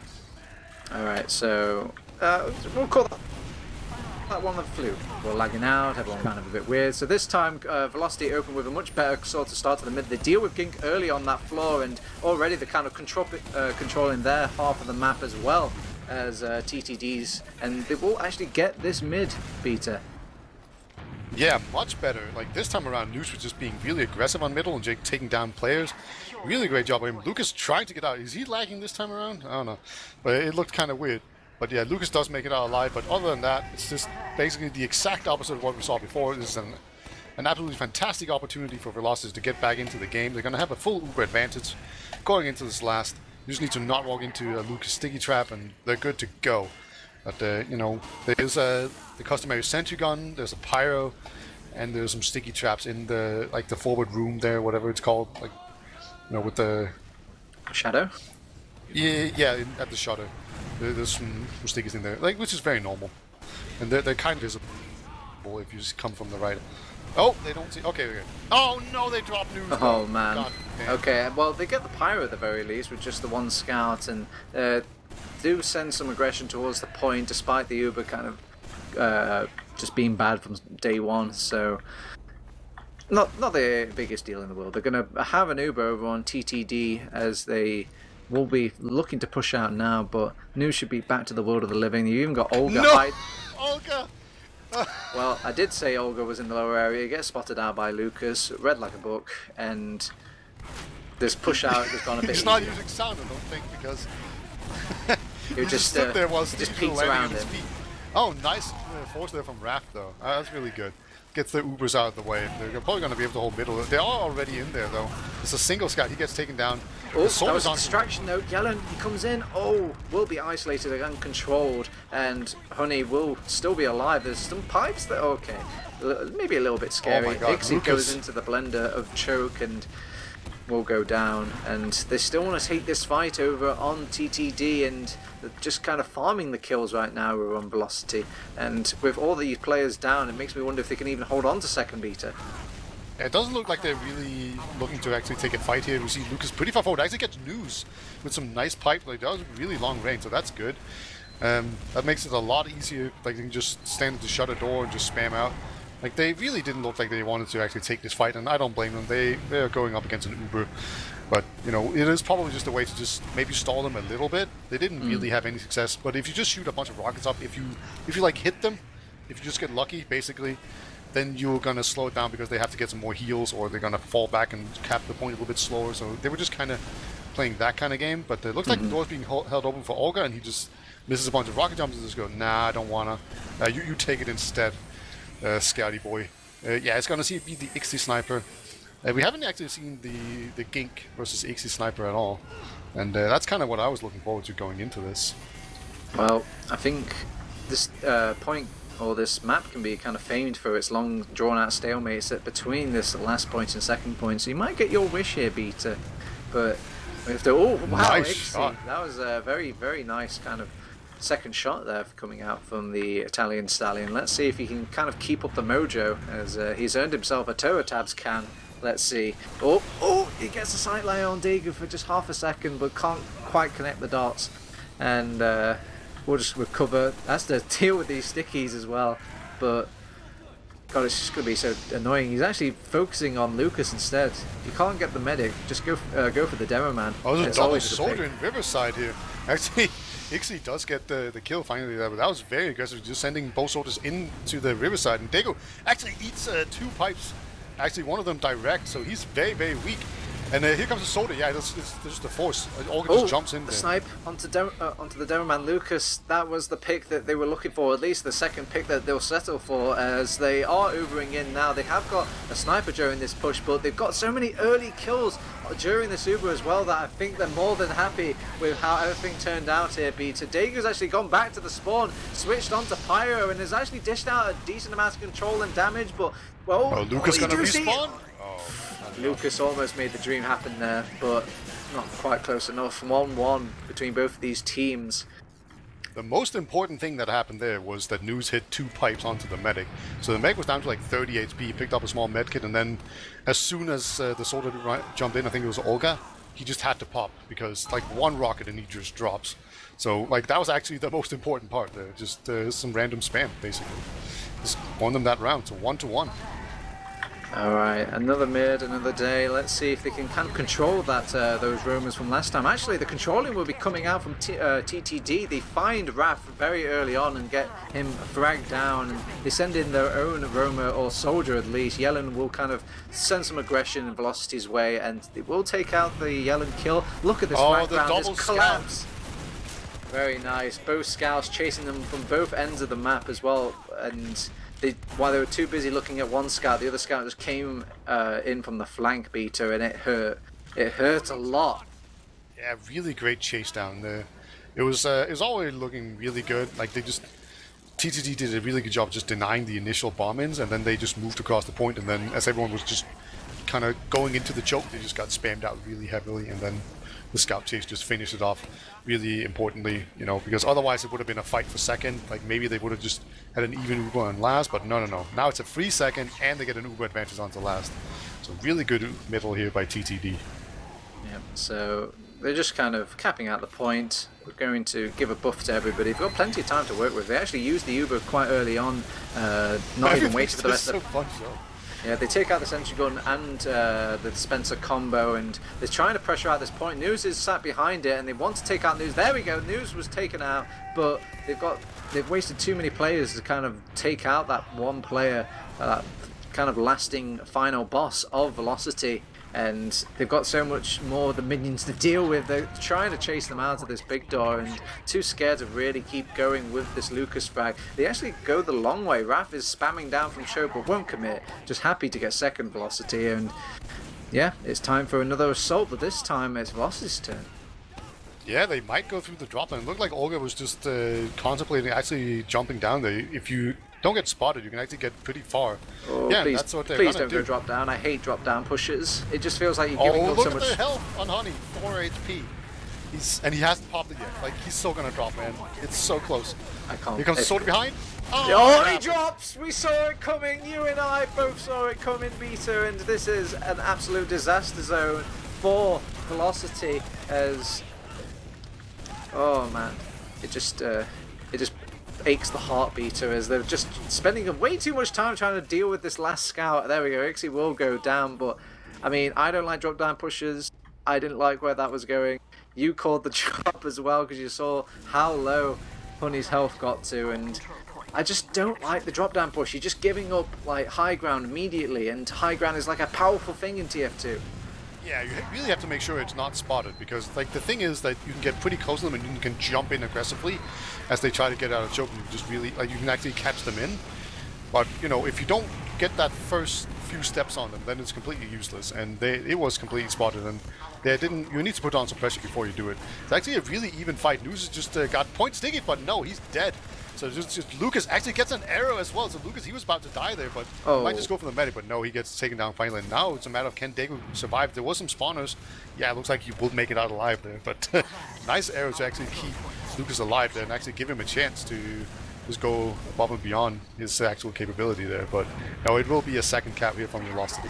Alright, so we'll call that one of the flu. We're lagging out, everyone kind of a bit weird. So this time, Velocity open with a much better sort of start to the mid. They deal with Gink early on that floor, and already they're kind of controlling their half of the map as well as TTDs, and they will actually get this mid, Beta. Yeah, much better. Like this time around, Noose was just being really aggressive on middle and Jake taking down players. Really great job by him. Lucas trying to get out. Is he lagging this time around? I don't know, but it looked kind of weird. But yeah, Lucas does make it out alive, but other than that, it's just basically the exact opposite of what we saw before. This is an absolutely fantastic opportunity for Velocities to get back into the game. They're going to have a full Uber advantage going into this last. You just need to not walk into a Lucas sticky trap, and they're good to go. But, there's the customary sentry gun, there's a pyro, and there's some sticky traps in the forward room there, whatever it's called, with the... Shadow? Yeah, at the shutter. There's some stickies in there, which is very normal, and they're kind of visible if you just come from the right. Oh, they don't see. Okay. Oh no, they dropped News. Oh man. Okay, well they get the pyro at the very least with just the 1 scout, and do send some aggression towards the point, despite the Uber kind of just being bad from day one. So not the biggest deal in the world. They're going to have an Uber over on TTD as they will be looking to push out now, but News should be back to the world of the living. You even got Olga. No! Olga! Well, I did say Olga was in the lower area. Gets spotted out by Lucas, read like a book, and this push out has gone a bit He's not using sound, I don't think, because he just stood there while just peeks around him. Oh, nice force there from Raft, though. That's really good. Gets the Ubers out of the way. They're probably going to be able to hold middle. They are already in there, though. It's a single scout. He gets taken down. Oh, that was a distraction, though. Yellen, he comes in. Oh, will be isolated and controlled, and Honey will still be alive. There's some pipes that... Okay, maybe a little bit scary. Oh my God, Ixie goes into the blender of choke and will go down, and they still want to take this fight over on TTD, and they're just kind of farming the kills right now on Velocity, and with all these players down, it makes me wonder if they can even hold on to second Beta. It doesn't look like they're really looking to actually take a fight here. We see Lucas pretty far forward. Actually gets News with some nice pipe. That was really long range, so that's good. That makes it a lot easier. They can just stand at the shutter door and just spam out. They really didn't look like they wanted to actually take this fight, and I don't blame them. They're going up against an Uber. But, you know, it is probably just a way to just maybe stall them a little bit. They didn't really have any success, but if you just shoot a bunch of rockets up, if you like hit them, if you just get lucky, basically, then you're gonna slow it down because they have to get some more heals, or they're gonna fall back and cap the point a little bit slower. So they were just kind of playing that kind of game. But it looks like the door's being held open for Olga, and he just misses a bunch of rocket jumps and just go, nah, I don't wanna. You take it instead, Scouty boy. Yeah, it's gonna be the Ixie sniper. We haven't actually seen the Gink versus Ixie sniper at all, and that's kind of what I was looking forward to going into this. Well, I think this point, or this map, can be kind of famed for its long drawn-out stalemates between this last point and second point. So you might get your wish here, Beta, but we have to. Oh wow, nice shot. That was a very, very nice kind of second shot there coming out from the Italian stallion. Let's see if he can kind of keep up the mojo, as he's earned himself a TurboTabs can. Let's see. Oh, he gets a sight line on Degu for just half a second, but can't quite connect the dots. And we'll just recover. That's the deal with these stickies as well. But God, it's just going to be so annoying. He's actually focusing on Lucas instead. If you can't get the medic, just go for the demo man. Oh, there's a double soldier in Riverside here. Actually, Ixie does get the kill finally there, but that was very aggressive, just sending both soldiers into the Riverside. And Degu actually eats 2 pipes. Actually, one of them direct, so he's very, very weak. And here comes the soldier. Yeah, there's just the force. Olga just jumps in there. Snipe onto the demo man Lucas. That was the pick that they were looking for, at least the second pick that they'll settle for, as they are Ubering in now. They have got a sniper during this push, but they've got so many early kills during this Uber as well that I think they're more than happy with how everything turned out here. Beta Degu's actually gone back to the spawn, switched onto Pyro, and has actually dished out a decent amount of control and damage, but well, Lucas gonna respawn? Lucas almost made the dream happen there, but not quite close enough. 1-1 between both of these teams. The most important thing that happened there was that News hit 2 pipes onto the medic. So the medic was down to like 30 HP, he picked up a small medkit, and then as soon as the soldier jumped in, I think it was Olga, he just had to pop, because like 1 rocket and he just drops. So like that was actually the most important part there, just some random spam basically. Just won them that round, so 1-1. Alright, another mid, another day. Let's see if they can kind of control that those roamers from last time. Actually, the controlling will be coming out from TTD. They find Raph very early on and get him fragged down. And they send in their own roamer, or soldier at least. Yellen will kind of send some aggression and velocity's way, and they will take out the Yellen kill. Look at this background, this collapse. Very nice. Both scouts chasing them from both ends of the map as well, and while they were too busy looking at one scout, the other scout just came in from the flank, Beta, and it hurt. It hurt a lot. Yeah, really great chase down there. It was already looking really good. Like TTD did a really good job just denying the initial bomb-ins, and then they just moved across the point, and then as everyone was just kind of going into the choke, they just got spammed out really heavily, and then the scout chase just finished it off really importantly, you know, because otherwise it would have been a fight for second. Like maybe they would have just had an even Uber on last, but no. Now it's a free second and they get an Uber advantage onto last. So really good middle here by TTD. Yep, so they're just kind of capping out the point. We're going to give a buff to everybody. They've got plenty of time to work with. They actually used the Uber quite early on, not even waiting for the rest of the... Yeah, they take out the sentry gun and the dispenser combo, and they're trying to pressure out this point. News is sat behind it, and they want to take out News. There we go. News was taken out, but they've wasted too many players to kind of take out that one player, that kind of lasting final boss of Velocity. And they've got so much more of the minions to deal with. They're trying to chase them out of this big door, and too scared to really keep going with this Lucas frag. They actually go the long way. Raph is spamming down from choke but won't commit. Just happy to get second Velocity, and yeah, it's time for another assault, but this time it's Velocity's turn. Yeah, they might go through the drop line. It looked like Olga was just contemplating actually jumping down there. If you don't get spotted, you can actually get pretty far. Oh, yeah, please, that's what they're please gonna don't go drop down. I hate drop down pushes. It just feels like you're giving up so much. Look at the health on Honey, 4 HP. And he hasn't popped it yet. Like, he's still gonna drop, man. It's so close. I can't. Here comes the soldier behind. Oh, he drops! We saw it coming. You and I both saw it coming, Beta, and this is an absolute disaster zone for Velocity. As oh man, it just aches the heart, Beta, as they're just spending way too much time trying to deal with this last scout. There we go. Ixie will go down, but I mean, I don't like drop down pushes. I didn't like where that was going. You called the drop as well because you saw how low Honey's health got to, and I just don't like the drop down push. You're just giving up like high ground immediately, and high ground is like a powerful thing in TF2. Yeah, you really have to make sure it's not spotted, because like the thing is that you can get pretty close to them and you can jump in aggressively as they try to get out of choke, and you just really like you can actually catch them in. But you know, if you don't get that first few steps on them, then it's completely useless. And it was completely spotted, and they didn't. You need to put on some pressure before you do it. It's actually a really even fight. News just got point sticky, but no, he's dead. So just Lucas actually gets an arrow as well. So Lucas, he was about to die there, but he might just go for the medic. But no, he gets taken down finally. And now it's a matter of can Daegu survive. There was some spawners. Yeah, it looks like he will make it out alive there. But nice arrow to actually keep Lucas alive there and actually give him a chance to just go above and beyond his actual capability there. But no, it will be a second cap here from Velocity.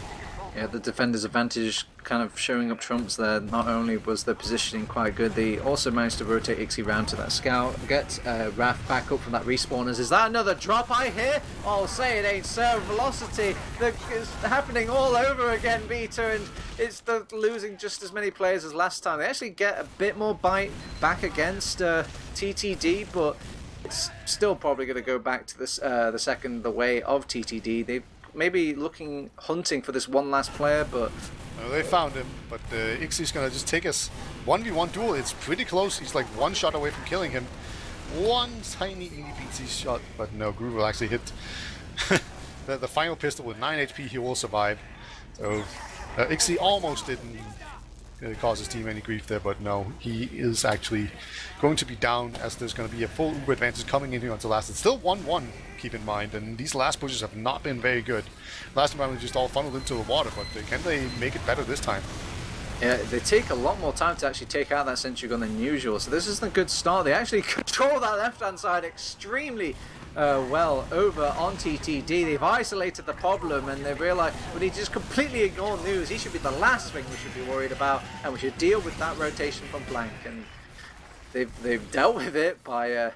Yeah, the defender's advantage kind of showing up trumps there. Not only was the positioning quite good, they also managed to rotate Ixie round to that scout, get Raph back up from that respawners. Is that another drop I hear? Oh, say it ain't so. Velocity, it's happening all over again, Beta, and it's losing just as many players as last time. They actually get a bit more bite back against TTD, but it's still probably going to go back to this, the way of TTD. They've maybe hunting for this one last player, but they found him. But Ixie's gonna just take us 1v1 duel. It's pretty close. He's like one shot away from killing him. One tiny EDPC shot, but no, Groove will actually hit the final pistol with 9 HP. He will survive. So Ixie almost didn't cause his team any grief there, but no, he is actually going to be down, as there's going to be a full Uber advantage coming in here until last. It's still 1-1, keep in mind, and these last pushes have not been very good. Last time we just all funneled into the water, but can they make it better this time? Yeah, they take a lot more time to actually take out that sentry gun than usual, so this isn't a good start. They actually control that left-hand side extremely well over on TTD. They've isolated the problem, and they realise when he just completely ignore news, he should be the last thing we should be worried about, and we should deal with that rotation from flank. And they've dealt with it by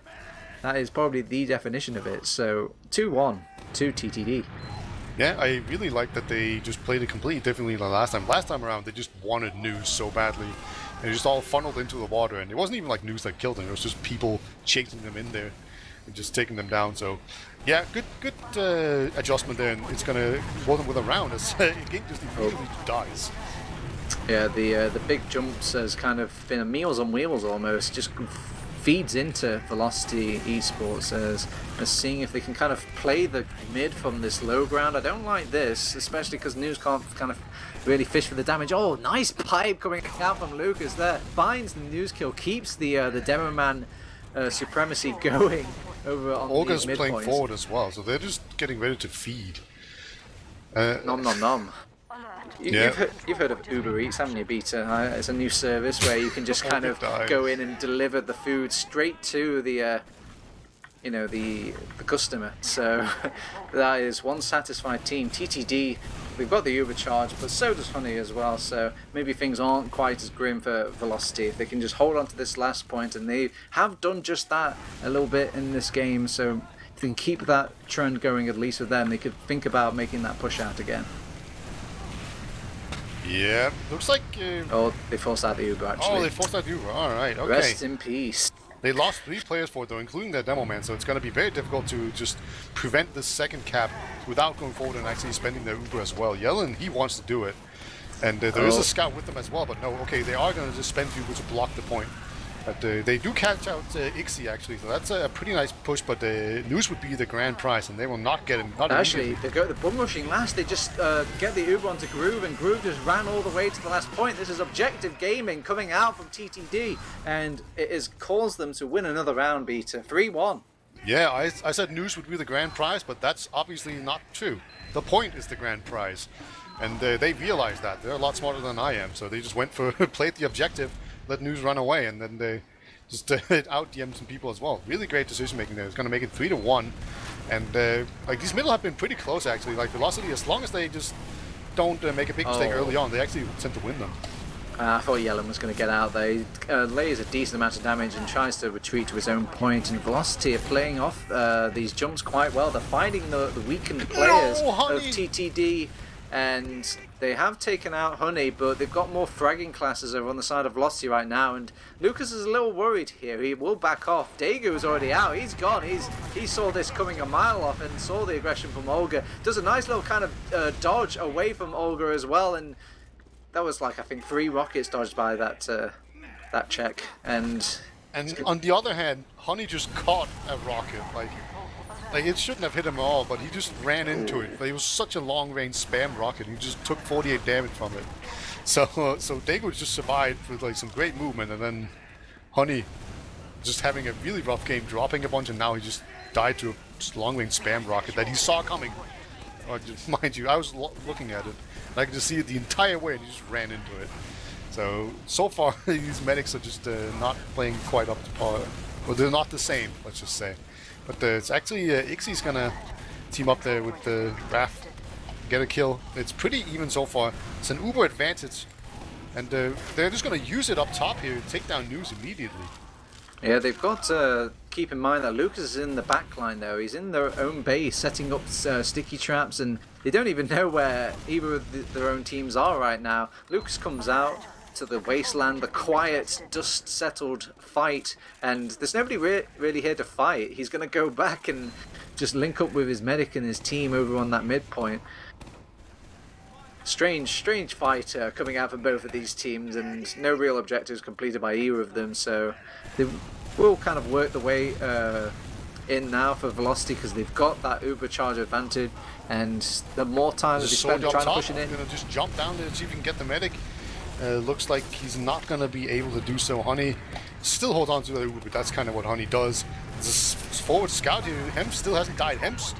that is probably the definition of it. So 2-1 to TTD. Yeah, I really like that they just played it completely differently than last time. Last time around, they just wanted news so badly. They just all funneled into the water, and it wasn't even like news that killed them. It was just people chasing them in there and just taking them down. So, yeah, good adjustment there, and it's gonna roll them with a round as Game just immediately dies. Yeah, the big jumps has kind of been a Meals on Wheels almost. Just feeds into Velocity eSports as seeing if they can kind of play the mid from this low ground. I don't like this, especially because News can't kind of really fish for the damage. Oh, nice pipe coming out from Lucas there. Finds the News kill, keeps the Demo Man supremacy going over on Olga's these mid playing points. Forward as well, so they're just getting ready to feed. Nom nom nom. You've heard of Uber Eats, haven't you, Beta? It's a new service where you can just kind of go in and deliver the food straight to the the customer. So that is one satisfied team. TTD, they've got the Uber charge, but so does Honey as well. So maybe things aren't quite as grim for Velocity if they can just hold on to this last point, and they have done just that a little bit in this game. So if they can keep that trend going, at least with them, they could think about making that push out again. Yeah, looks like... oh, they forced out the Uber, actually. Oh, they forced out the Uber. Alright, okay. Rest in peace. They lost 3 players for it, though, including their Demo Man, so it's going to be very difficult to just prevent the second cap without going forward and actually spending their Uber as well. Yellen, he wants to do it. And there is a scout with them as well, but no, okay, they are going to just spend Uber to block the point. But they do catch out Ixie, actually, so that's a pretty nice push, but News would be the grand prize, and they will not get him. Actually, they go the bum rushing last. They just get the Uber onto Groove, and Groove just ran all the way to the last point. This is objective gaming coming out from TTD, and it has caused them to win another round, Beta. 3-1. Yeah, I said News would be the grand prize, but that's obviously not true. The point is the grand prize, and they realize that. They're a lot smarter than I am, so they just went for played the objective, let News run away, and then they just out-DM'd some people as well. Really great decision-making there. It's going to make it 3-1. And like these middle have been pretty close, actually. Like Velocity, as long as they just don't make a big mistake early on, they actually tend to win them. I thought Yellen was going to get out there. He lays a decent amount of damage and tries to retreat to his own point. And Velocity are playing off these jumps quite well. They're finding the weakened players of TTD and they have taken out Honey, but they've got more fragging classes over on the side of Velocity right now, and Lucas is a little worried here. He will back off. Daegu is already out. He's gone. He saw this coming a mile off and saw the aggression from Olga. Does a nice little kind of dodge away from Olga as well, and that was like, I think, 3 rockets dodged by that check. And on the other hand, Honey just caught a rocket. Like it shouldn't have hit him at all, but he just ran into it. Like, it was such a long-range spam rocket. He just took 48 damage from it. So Daegu just survived with like some great movement, and then Honey just having a really rough game, dropping a bunch, and now he just died to a long-range spam rocket that he saw coming. Mind you, I was looking at it, and I could just see it the entire way, and he just ran into it. So far, these medics are just not playing quite up to par. Well, they're not the same, let's just say. But it's actually Ixie's gonna team up there with the Raph, get a kill. It's pretty even so far. It's an uber advantage, and they're just gonna use it up top here, take down News immediately. Yeah, they've got to keep in mind that Lucas is in the back line though. He's in their own base setting up sticky traps, and they don't even know where either of their own teams are right now. Lucas comes out to the wasteland, the quiet, dust-settled fight, and there's nobody really here to fight. He's going to go back and just link up with his medic and his team over on that midpoint. Strange fight coming out from both of these teams, and no real objectives completed by either of them, so they will kind of work the way in now for Velocity, because they've got that uber charge advantage, and the more time that they spend trying to push it in. Gonna just jump down there and see if he can get the medic. Looks like he's not going to be able to do so. Honey still holds on to the uber, but that's kind of what Honey does. This forward scout here, Hem still hasn't died. Hem's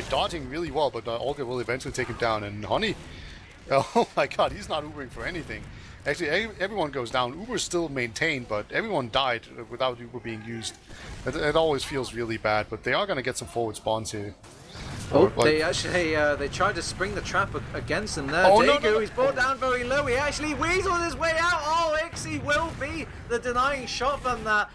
dodging really well, but Olga will eventually take him down. And Honey, oh my god, he's not ubering for anything. Actually, everyone goes down. Uber's still maintained, but everyone died without Uber being used. It always feels really bad, but they are going to get some forward spawns here. Oh, they actually they tried to spring the trap against him there. Oh, Daegu, no. he's brought down very low. He actually weaseled his way out. Oh, Ixie will be the denying shot from that.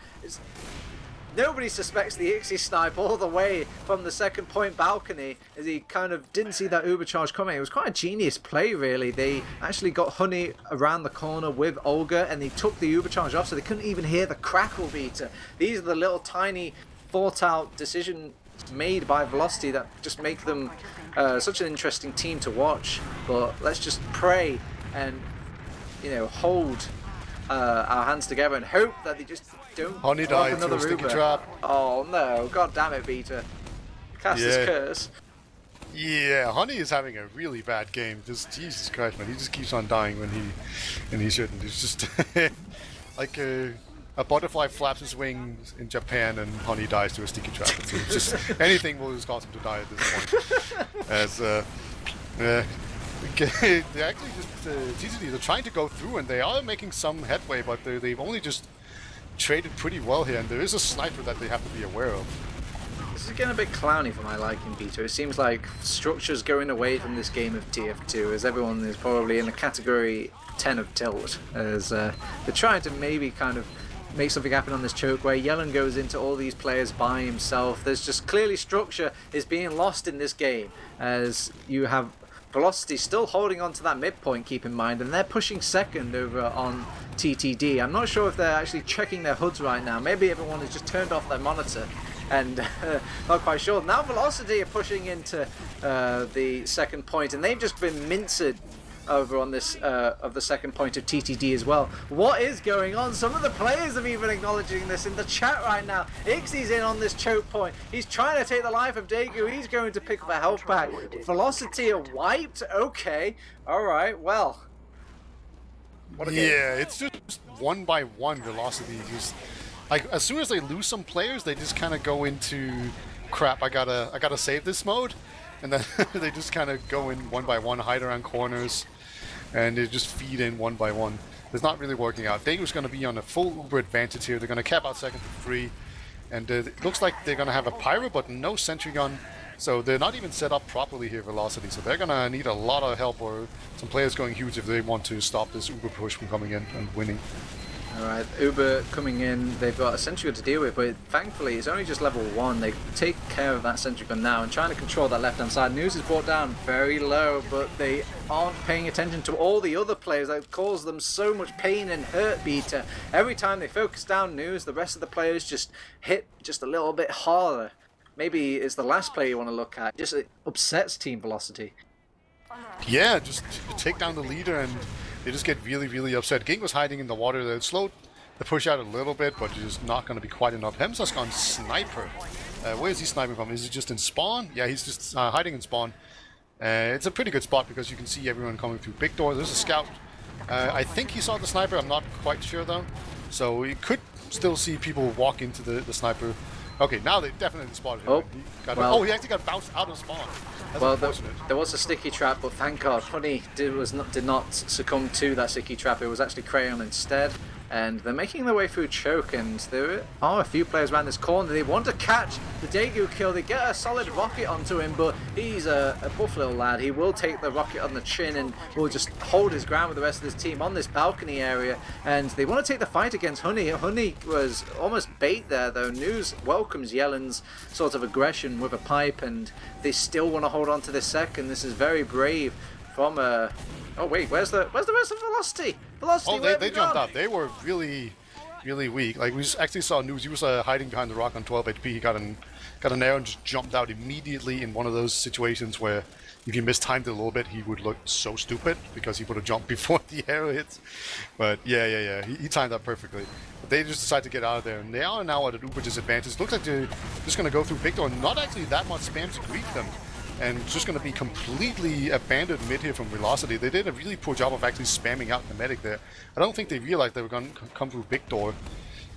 Nobody suspects the Ixie snipe all the way from the second point balcony, as he kind of didn't see that uber charge coming. It was quite a genius play, really. They actually got Honey around the corner with Olga, and they took the uber charge off, so they couldn't even hear the crackle beater. These are the little tiny thought out decisions made by Velocity that just make them such an interesting team to watch. But let's just pray and, you know, hold our hands together and hope that they just don't. Honey died to a sticky trap. Oh no, god damn it, Beta. Cast his curse. Yeah, Honey is having a really bad game. Just Jesus Christ, man, he just keeps on dying when he shouldn't. It's just like a butterfly flaps his wings in Japan and Honey dies to a sticky trap. It's just anything will just cause him to die at this point. As they actually just TTD, they're trying to go through, and they are making some headway, but they've only just traded pretty well here, and there is a sniper that they have to be aware of. This is getting a bit clowny for my liking, Peter. It seems like structure's going away from this game of TF2, as everyone is probably in the category 10 of tilt, as they're trying to maybe kind of make something happen on this choke where Yellen goes into all these players by himself. There's just clearly structure is being lost in this game, as you have Velocity still holding on to that midpoint, keep in mind, and they're pushing second over on TTD. I'm not sure if they're actually checking their HUDs right now. Maybe everyone has just turned off their monitor and not quite sure. Now Velocity are pushing into the second point, and they've just been minced over on this of the second point of TTD as well. What is going on? Some of the players are even acknowledging this in the chat right now. Ixie's in on this choke point. He's trying to take the life of Daegu. He's going to pick up a health pack. Velocity are wiped. Okay. Alright, well. What a game. Yeah, it's just one by one Velocity. Just like as soon as they lose some players, they just kind of go into crap. I gotta save this mode. And then they just kind of go in one by one, hide around corners, and they just feed in one by one. It's not really working out. Daegu's going to be on a full uber advantage here. They're going to cap out second for free. And it looks like they're going to have a pyro, but no sentry gun. So they're not even set up properly here, Velocity. So they're going to need a lot of help, or some players going huge if they want to stop this uber push from coming in and winning. Alright, Uber coming in, they've got a sentry gun to deal with, but thankfully it's only just level 1. They take care of that sentry gun now and trying to control that left hand side. News is brought down very low, but they aren't paying attention to all the other players that cause them so much pain and hurt, Beta. Every time they focus down News, the rest of the players just hit just a little bit harder. Maybe it's the last player you want to look at. Just it upsets Team Velocity. Yeah, just take down the leader and they just get really, really upset. Ging was hiding in the water. They slowed the push out a little bit, but it's not going to be quite enough. Hems has gone sniper. Where is he sniping from? Is he just in spawn? Yeah, he's just hiding in spawn. It's a pretty good spot because you can see everyone coming through big door. There's a scout. I think he saw the sniper. I'm not quite sure though. So you could still see people walk into the sniper. Okay, now they definitely spotted him. Oh, well, he actually got bounced out of spawn. Well, there was a sticky trap, but thank God, Honey did not succumb to that sticky trap. It was actually Crayon instead. And they're making their way through choke, and there are a few players around this corner. They want to catch the Daegu kill. They get a solid rocket onto him, but he's a buff little lad. He will take the rocket on the chin and will just hold his ground with the rest of his team on this balcony area. And they want to take the fight against Honey. Honey was almost bait there, though. News welcomes Yellen's sort of aggression with a pipe, and they still want to hold on to this second. This is very brave from oh wait, where's the rest of Velocity? Velocity, oh, they jumped out. They were really, really weak. Like we actually saw News. He was hiding behind the rock on 12 HP. He got an arrow and just jumped out immediately in one of those situations where if you mistimed it a little bit, he would look so stupid because he would have jumped before the arrow hits. But yeah. He timed that perfectly. But they just decided to get out of there, and they are now at an uber disadvantage. Looks like they're just going to go through big door. Not actually that much spam to greet them. And just going to be completely abandoned mid here from Velocity. They did a really poor job of actually spamming out the medic there. I don't think they realized they were going to come through big door.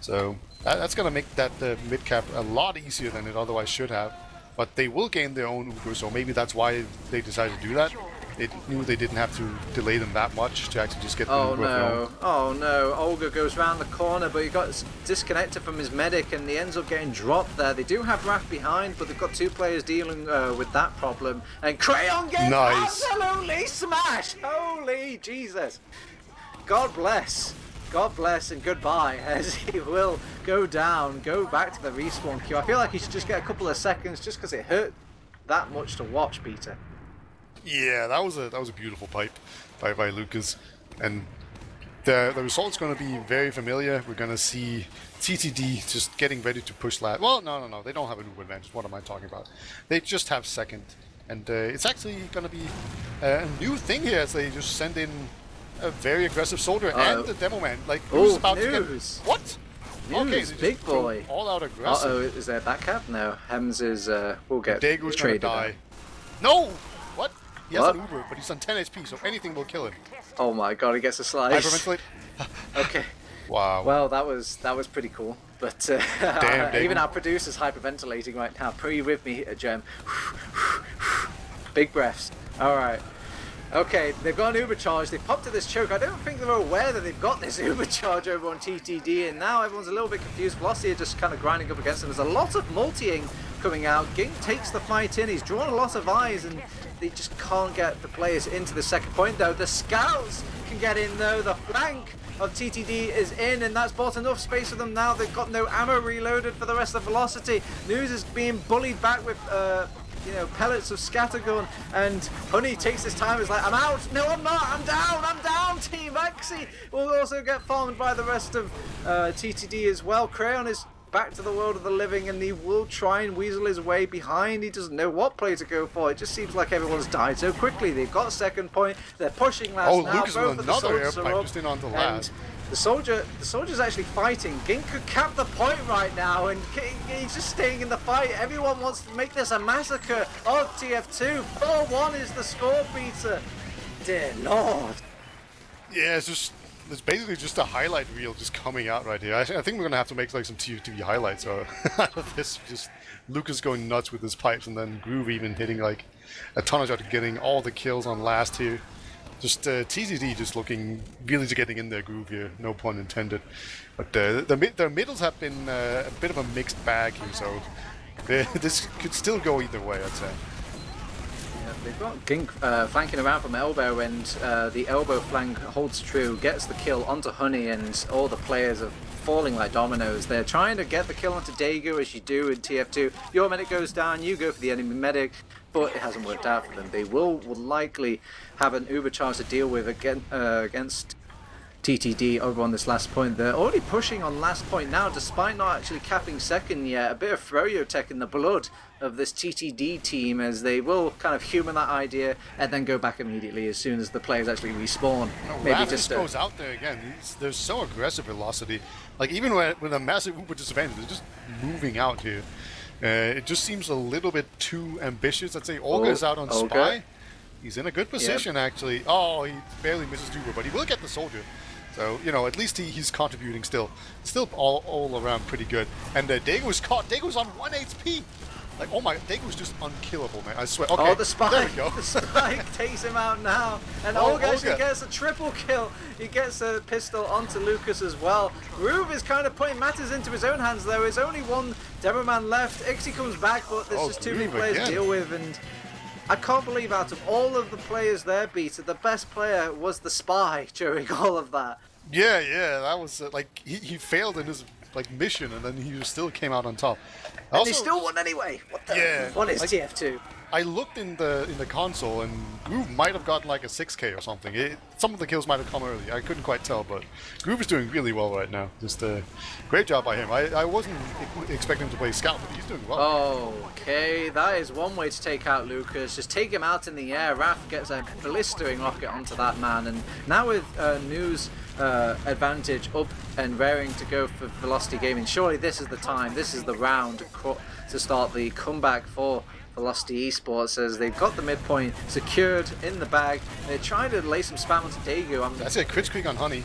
So that's going to make that mid cap a lot easier than it otherwise should have. But they will gain their own Uber, so maybe that's why they decided to do that. They knew they didn't have to delay them that much to actually just get the Uber. Oh no, Olga goes round the corner, but he got disconnected from his medic and he ends up getting dropped there. They do have Raph behind, but they've got two players dealing with that problem. And Crayon gets absolutely smashed! Holy Jesus! God bless and goodbye, as he will go down, go back to the respawn queue. I feel like he should just get a couple of seconds just because it hurt that much to watch, Peter. Yeah, that was a beautiful pipe by Lucas, and the result's going to be very familiar. We're going to see TTD just getting ready to push last. Well, no, they don't have an Uber advantage. What am I talking about? They just have second, and it's actually going to be a new thing here as they just send in a very aggressive soldier and the demo man. Like who's about to get what? News, okay, big boy. All out aggressive. Uh-oh, is there a back cap? No, Hems is will get Daegu's traded. Die. No! What? He has an Uber, but he's on 10 HP, so anything will kill him. Oh my god, he gets a slice. Hyperventilate. Okay. Wow. Well, that was pretty cool. But even our producer's hyperventilating right now. Pre with me, Gem. Big breaths. All right. Okay, they've got an Uber charge. They've popped to this choke. I don't think they're aware that they've got this Uber charge over on TTD, and now everyone's a little bit confused. Velocity are just kind of grinding up against them. There's a lot of multiing coming out. Ging takes the fight in. He's drawn a lot of eyes, and they just can't get the players into the second point, though. The scouts can get in, though. The flank of TTD is in, and that's bought enough space for them now. They've got no ammo reloaded for the rest of Velocity. News is being bullied back with pellets of scattergun, and Honey takes his time. Is like, I'm out. No, I'm not. I'm down. Team Maxi will also get farmed by the rest of TTD as well. Crayon is back to the world of the living, and he will try and weasel his way behind. He doesn't know what play to go for. It just seems like everyone's died so quickly. They've got a second point. They're pushing last now. Lucas with another air pipe just in onto last. The soldier's actually fighting. Ging could cap the point right now, and he's just staying in the fight. Everyone wants to make this a massacre of TF2. 4-1 is the score, Peter. Dear Lord. Yeah, it's basically just a highlight reel just coming out right here. I think we're gonna have to make like some TV highlights out of this. Just Lucas going nuts with his pipes, and then Groove even hitting like a ton of shots, getting all the kills on last here. Just TTD just looking really getting in their groove here, no pun intended. But their middles have been a bit of a mixed bag here, so this could still go either way, I'd say. Yeah, they've got Gink flanking around from elbow, and the elbow flank holds true, gets the kill onto Honey, and all the players are falling like dominoes. They're trying to get the kill onto Daegu, as you do in TF2. Your medic goes down, you go for the enemy medic, but it hasn't worked out for them. They will likely have an uber charge to deal with against TTD over on this last point. They're already pushing on last point now, despite not actually capping second yet. A bit of Froyo tech in the blood of this TTD team, as they will kind of human that idea and then go back immediately as soon as the players actually respawn. No, Maybe just goes out there again. There's so aggressive velocity. Like even with a massive uber disadvantage, they're just moving out here. It just seems a little bit too ambitious. I'd say Olga is out on Spy. He's in a good position actually. Oh, he barely misses Uber, but he will get the soldier. So, you know, at least he's contributing still. Still all around pretty good. And Daegu's caught. Daegu's on 1 HP. Like, oh my, Daegu's just unkillable, man. I swear. Okay, oh, the spike. There we go. The spike takes him out now. And Olga actually gets a triple kill. He gets a pistol onto Lucas as well. Groove is kind of putting matters into his own hands, though. There's only one demo man left. Ixie comes back, but there's just too many players to deal with. And I can't believe out of all of the players there, Peter, the best player was the Spy during all of that. Yeah, that was like he failed in his like mission, and then he still came out on top. And also, he still won anyway. What the? What is TF2? I looked in the console, and Groove might have gotten like a 6K or something. Some of the kills might have come early. I couldn't quite tell, but Groove is doing really well right now. Just a great job by him. I wasn't expecting him to play Scout, but he's doing well. Okay, that is one way to take out Lucas. Just take him out in the air. Raph gets a blistering rocket onto that man, and now with News advantage up and raring to go for Velocity Gaming, surely this is the time, this is the round to start the comeback for Velocity eSports, as they've got the midpoint secured in the bag. They're trying to lay some spam onto Daegu. That's a crit squeak on Honey.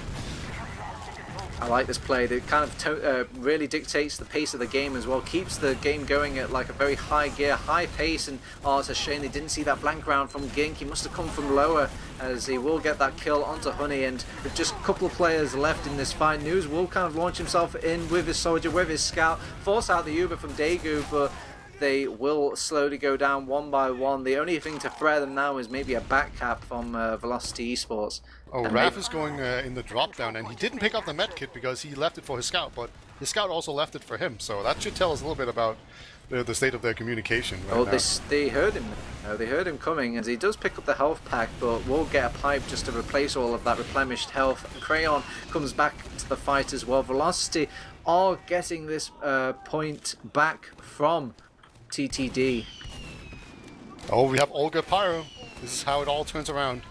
I like this play. It kind of really dictates the pace of the game as well. Keeps the game going at like a very high gear, high pace. And oh, it's a shame they didn't see that blank round from Gink. He must have come from lower, as he will get that kill onto Honey. And with just a couple of players left in this fight, News will kind of launch himself in with his soldier, with his scout, force out the Uber from Daegu, but they will slowly go down one by one. The only thing to threat them now is maybe a back cap from Velocity eSports. Oh, Raph is going in the drop down, and he didn't pick up the med kit because he left it for his scout, but his scout also left it for him, so that should tell us a little bit about the state of their communication right now. They heard him. They heard him coming, and he does pick up the health pack, but will get a pipe just to replace all of that replenished health. Crayon comes back to the fight as well. Velocity are getting this point back from TTD. Oh, we have Olga Pyro. This is how it all turns around.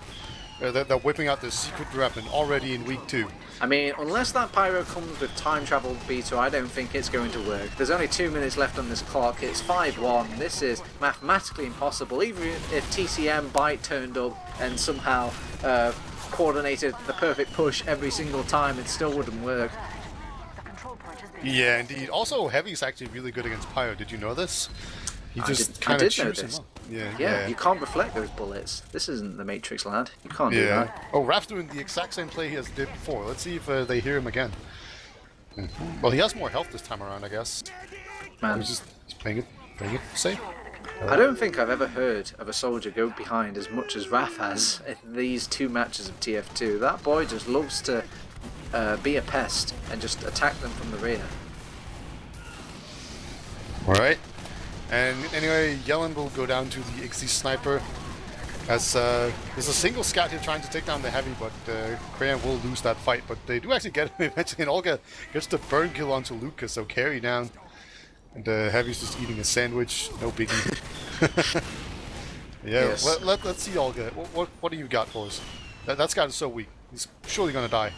They're whipping out the secret weapon already in week 2. I mean, unless that Pyro comes with time travel B2, I don't think it's going to work. There's only 2 minutes left on this clock. It's 5-1. This is mathematically impossible. Even if TCM Byte turned up and somehow coordinated the perfect push every single time, it still wouldn't work. Yeah, indeed. Also, Heavy's actually really good against Pyro. Did you know this? He just kind of chews him up. Yeah, you can't reflect those bullets. This isn't the Matrix, lad. You can't do that. Oh, Raph's doing the exact same play he has did before. Let's see if they hear him again. Well, he has more health this time around, I guess. Man, he's just playing it safe. I don't think I've ever heard of a soldier go behind as much as Raph has in these 2 matches of TF2. That boy just loves to be a pest and just attack them from the rear. Alright. And anyway, Yellen will go down to the Ixie sniper. As there's a single scout here trying to take down the Heavy, but Crayon will lose that fight. But they do actually get him eventually, and Olga gets the burn kill onto Lucas, so carry down. And Heavy's just eating a sandwich, no biggie. Yes. Let's see, Olga. What do you got for us? That scout is so weak. He's surely gonna die.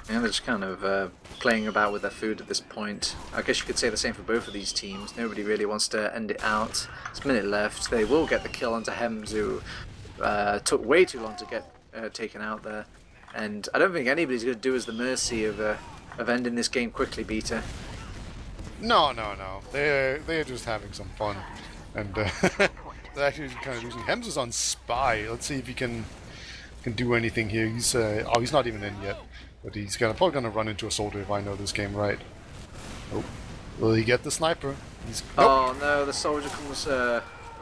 Yeah, they're just kind of playing about with their food at this point. I guess you could say the same for both of these teams. Nobody really wants to end it out. There's a minute left. They will get the kill onto Hems, who took way too long to get taken out there. And I don't think anybody's going to do us the mercy of ending this game quickly, Beta. No. They're just having some fun. And they're actually kind of losing. Hems is on Spy. Let's see if he can do anything here. He's not even in yet. But he's probably gonna run into a soldier if I know this game right. Oh, will he get the sniper? Oh no, the soldier comes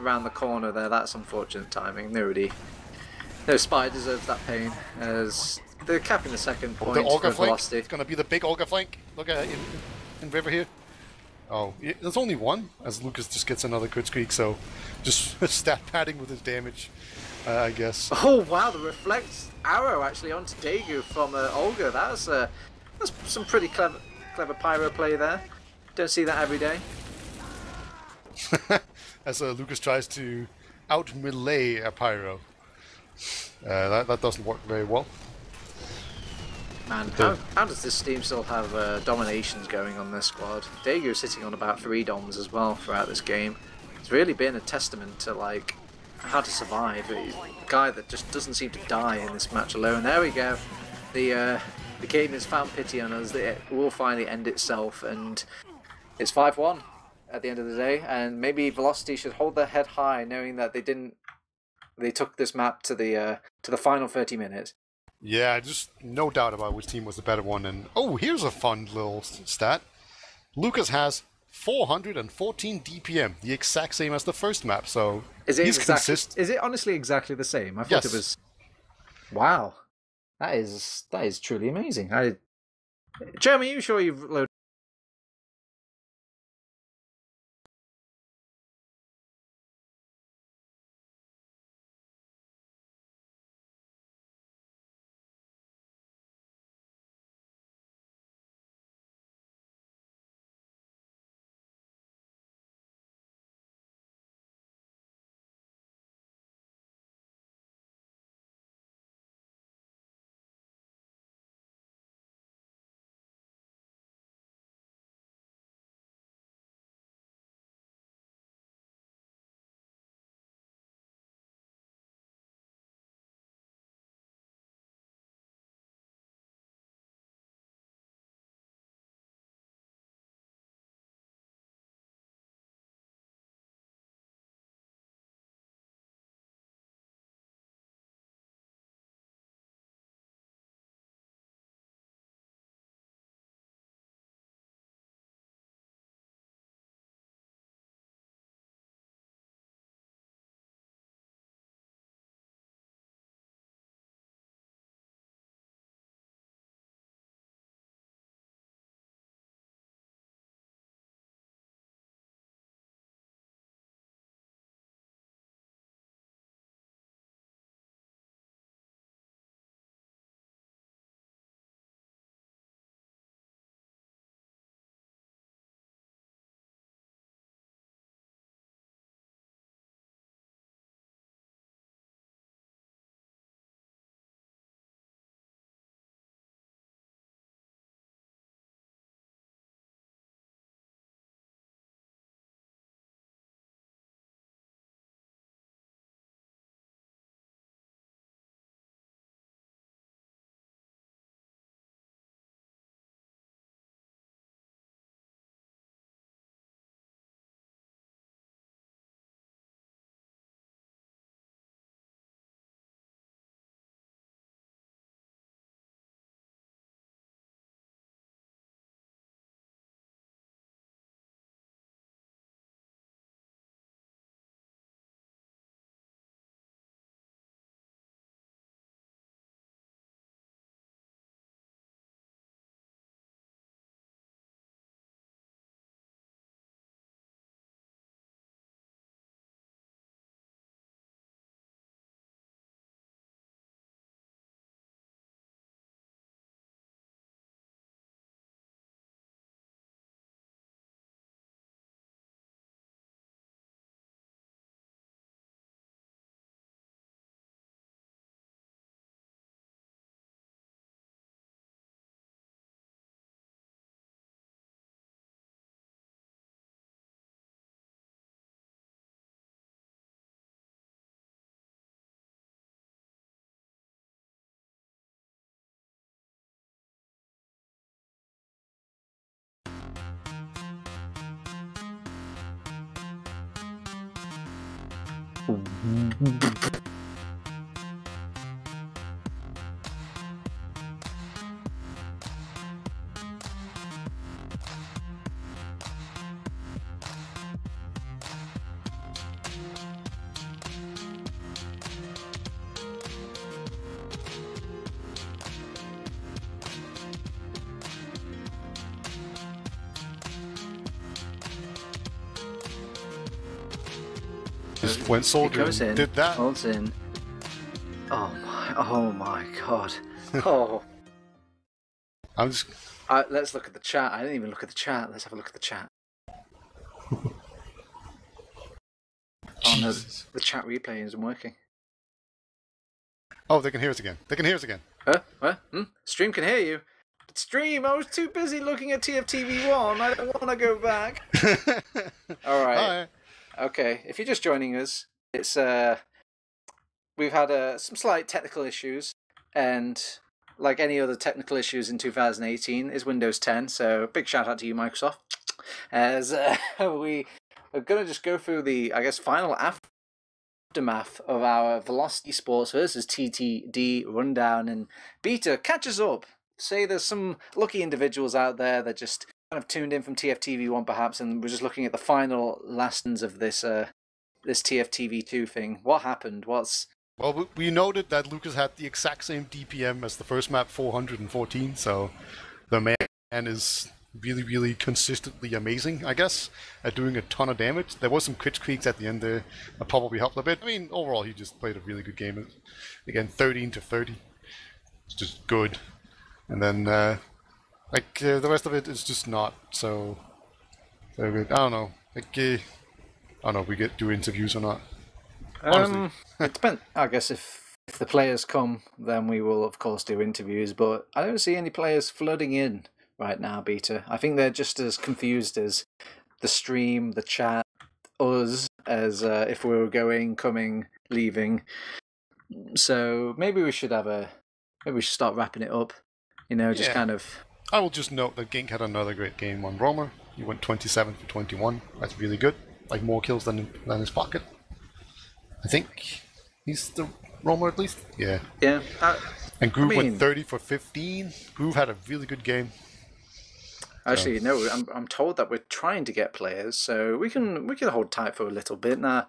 around the corner there. That's unfortunate timing. No Spy deserves that pain, as they're capping the second point The Auger for flank. Velocity. It's gonna be the big Auger flank. Look at it in River here. Oh, there's only one, as Lucas just gets another good streak, so just stat padding with his damage, I guess. Oh wow, the reflect arrow actually onto Daegu from Olga. That's some pretty clever pyro play there. Don't see that every day. As Lucas tries to out melee a pyro. That doesn't work very well. Man, how does this team still have dominations going on this squad? Daegu sitting on about 3 doms as well throughout this game. It's really been a testament to like how to survive. A guy that just doesn't seem to die in this match alone. There we go. The game has found pity on us. It will finally end itself, and it's 5-1 at the end of the day. And maybe Velocity should hold their head high, knowing that they took this map to the final 30 minutes. Yeah, just no doubt about which team was the better one. And oh, here's a fun little stat. Lucas has 414 DPM, the exact same as the first map. So is it consistent. Is it honestly exactly the same? I thought it was. Wow, that is truly amazing. Jeremy, are you sure you've loaded? Just went soldier It goes in, and did that. holds in. Oh my god. Oh. I'm just... Let's look at the chat. I didn't even look at the chat. Let's have a look at the chat. Oh no, the chat replay isn't working. Oh, they can hear us again. They can hear us again. Huh? What? Stream can hear you. But Stream, I was too busy looking at TFTV1. I don't want to go back. All right. Okay, if you're just joining us, it's we've had some slight technical issues, and like any other technical issues in 2018, is Windows 10. So big shout out to you, Microsoft. As we are gonna just go through the, I guess, final aftermath of our Velocity Sports versus TTD rundown, and Beta, catch us up. Say there's some lucky individuals out there that just kind of tuned in from TFTV1 perhaps, and we're just looking at the final lessons of this this TFTV2 thing. What happened? Well, we noted that Lucas had the exact same DPM as the first map, 414, so the man is really, really consistently amazing, I guess, at doing a ton of damage. There was some crit streaks at the end there that probably helped a bit. I mean, overall, he just played a really good game. Again, 13 to 30. It's just good. And then, the rest of it is just not so good. I don't know. Like, I don't know if we do interviews or not. Honestly. It depends. I guess if the players come, then we will, of course, do interviews. But I don't see any players flooding in right now, Beta. I think they're just as confused as the stream, the chat, us, as if we were going, coming, leaving. So maybe we should start wrapping it up. You know, just kind of... I will just note that Gink had another great game on Roamer. He went 27 for 21. That's really good. Like, more kills than his pocket. I think he's the Roamer at least. Yeah. Yeah. And Groove went 30 for 15. Groove had a really good game. Actually, no, I'm told that we're trying to get players, so we can hold tight for a little bit now.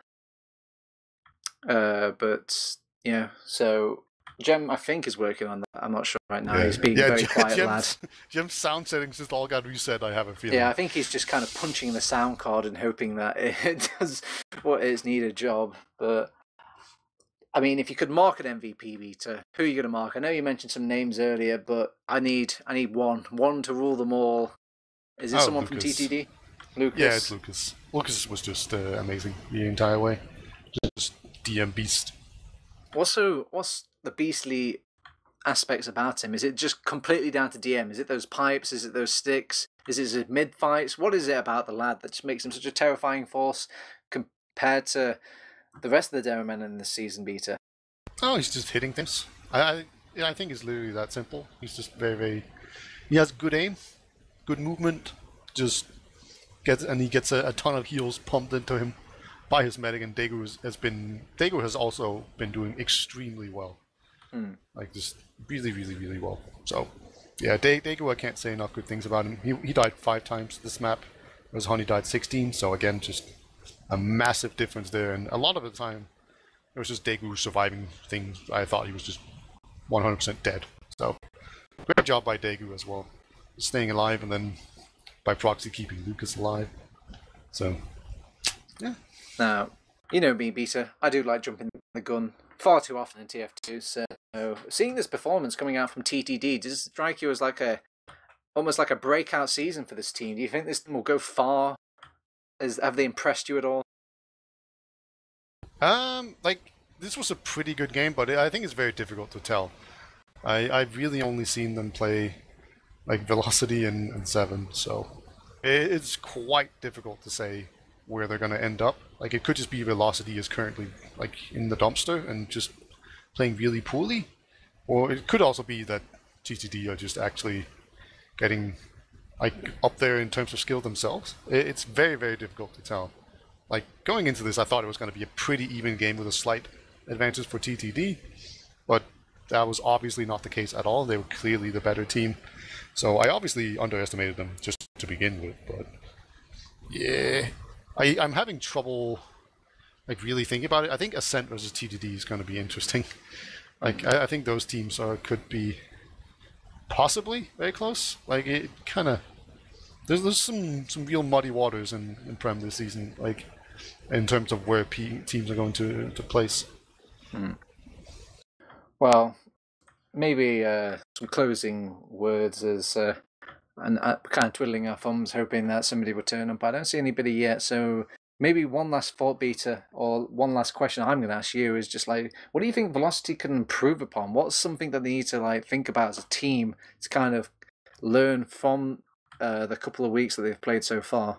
But yeah, so Gemm, I think, is working on that. I'm not sure right now. He's being a very quiet lad. Gemm's sound settings just all got reset, I have a feeling. Yeah, I think he's just kind of punching the sound card and hoping that it does what is needed job. But I mean, if you could mark an MVP, Beta, who are you going to mark? I know you mentioned some names earlier, but I need one to rule them all. Is it someone Lucas. from TTD? Lucas? Yeah, it's Lucas. Lucas was just amazing the entire way. Just DM beast. What's the beastly aspects about him? Is it just completely down to DM? Is it those pipes? Is it those sticks? Is it his mid fights? What is it about the lad that just makes him such a terrifying force compared to the rest of the demo men in this season, Beta? Oh, he's just hitting things. I think it's literally that simple. He's just very, very... He has good aim, good movement, he gets a ton of heals pumped into him by his medic, and Daegu has also been doing extremely well. Like, just really, really, really well. So, yeah, Daegu, I can't say enough good things about him. He died 5 times this map, whereas Honey died 16, so again, just a massive difference there, and a lot of the time, it was just Daegu surviving things. I thought he was just 100% dead. So, great job by Daegu as well. Staying alive, and then by proxy keeping Lucas alive. So, yeah. Now, you know me, Beta. I do like jumping the gun far too often in TF2. So, seeing this performance coming out from TTD, does it strike you as almost like a breakout season for this team? Do you think this team will go far? Have they impressed you at all? This was a pretty good game, but I think it's very difficult to tell. I've really only seen them play like Velocity and 7, so it's quite difficult to say where they're going to end up. Like, it could just be Velocity is currently like in the dumpster and just playing really poorly, or it could also be that TTD are just actually getting like up there in terms of skill themselves. It's very, very difficult to tell. Like, going into this, I thought it was going to be a pretty even game with a slight advantage for TTD, but that was obviously not the case at all. They were clearly the better team. So I obviously underestimated them just to begin with, but yeah, I'm having trouble like really thinking about it. I think Ascent versus TTD is going to be interesting. Like, I think those teams could be possibly very close. Like, it kind of there's some real muddy waters in Prem this season. Like, in terms of where teams are going to place. Well, maybe some closing words as and kind of twiddling our thumbs, hoping that somebody would turn up. I don't see anybody yet, so maybe one last thought, Beta, or one last question I'm going to ask you is just like, what do you think Velocity can improve upon? What's something that they need to like think about as a team to kind of learn from the couple of weeks that they've played so far?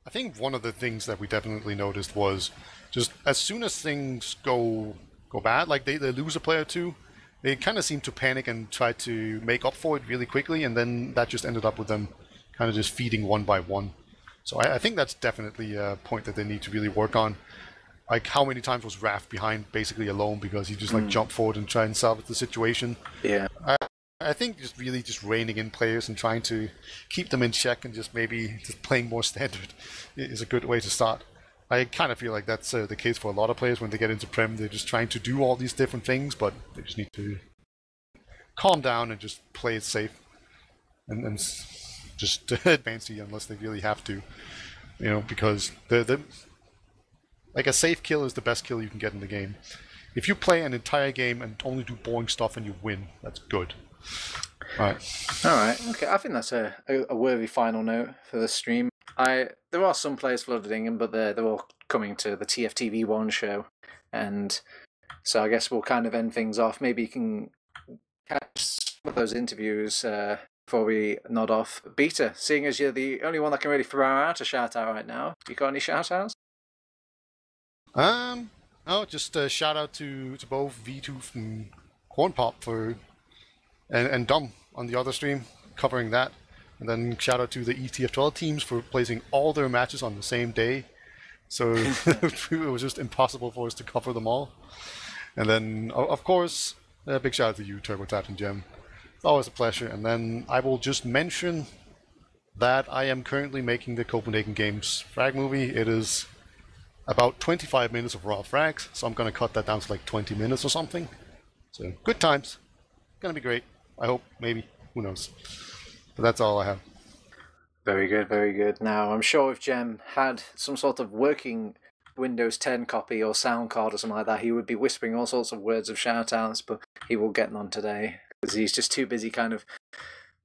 I think one of the things that we definitely noticed was just as soon as things go bad, like they lose a player or two, they kind of seem to panic and try to make up for it really quickly, and then that just ended up with them kind of just feeding one by one. So I think that's definitely a point that they need to really work on. Like, how many times was Raph behind basically alone because he just like jumped forward and tried and salvage the situation? Yeah. I think just really just reining in players and trying to keep them in check and just maybe just playing more standard is a good way to start. I kind of feel like that's the case for a lot of players when they get into Prem. They're just trying to do all these different things, but they just need to calm down and just play it safe and just advance it unless they really have to. You know, because like a safe kill is the best kill you can get in the game. If you play an entire game and only do boring stuff and you win, that's good. All right. Okay. I think that's a worthy final note for the stream. There are some players flooding in, but they're all coming to the TFTV1 show, and so I guess we'll kind of end things off. Maybe you can catch some of those interviews before we nod off. Beta, seeing as you're the only one that can really throw out a shout out right now, you got any shout outs? Oh, just a shout out to both V2 and Corn Pop for and Dom on the other stream covering that. And then shout out to the ETF2L teams for placing all their matches on the same day. So it was just impossible for us to cover them all. And then, of course, a big shout out to you, TurboTabs and Gemm. It's always a pleasure. And then I will just mention that I am currently making the Copenhagen Games frag movie. It is about 25 minutes of raw frags, so I'm going to cut that down to like 20 minutes or something. So good times. Going to be great. I hope, maybe. Who knows? But that's all I have. Very good, very good. Now, I'm sure if Gemm had some sort of working Windows 10 copy or sound card or something like that, he would be whispering all sorts of words of shout-outs, but he will get none today because he's just too busy kind of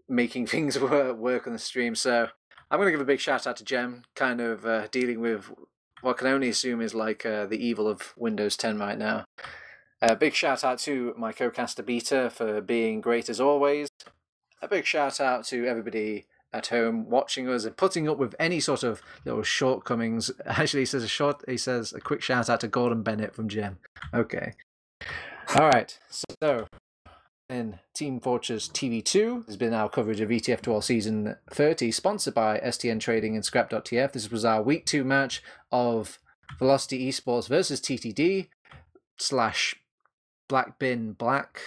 making things work on the stream. So I'm going to give a big shout-out to Gemm, kind of dealing with what I can only assume is like the evil of Windows 10 right now. A big shout-out to my co-caster Beta for being great as always. A big shout out to everybody at home watching us and putting up with any sort of little shortcomings. Actually, he says a quick shout out to Gordon Bennett from Gemm. Okay. All right. So, in Team Fortress TV2 has been our coverage of ETF2L Season 30, sponsored by STN Trading and Scrap.tf. This was our Week 2 match of Velocity eSports versus TTD / Black Bin Black.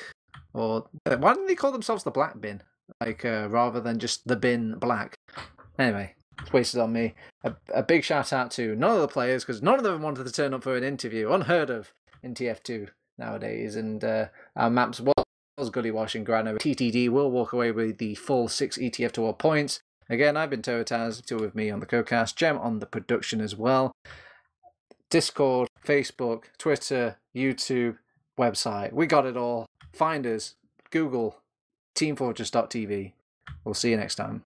Or why didn't they call themselves the Black Bin? Like, rather than just the bin black. Anyway, it's wasted on me. A big shout out to none of the players, because none of them wanted to turn up for an interview. Unheard of in TF2 nowadays. And our maps was Gully Wash and Grano. TTD will walk away with the full 6 ETF2L points. Again, I've been TurboTabs, still with me on the co-cast. Gemm on the production as well. Discord, Facebook, Twitter, YouTube, website. We got it all. Find us. Google. teamfortress.tv. We'll see you next time.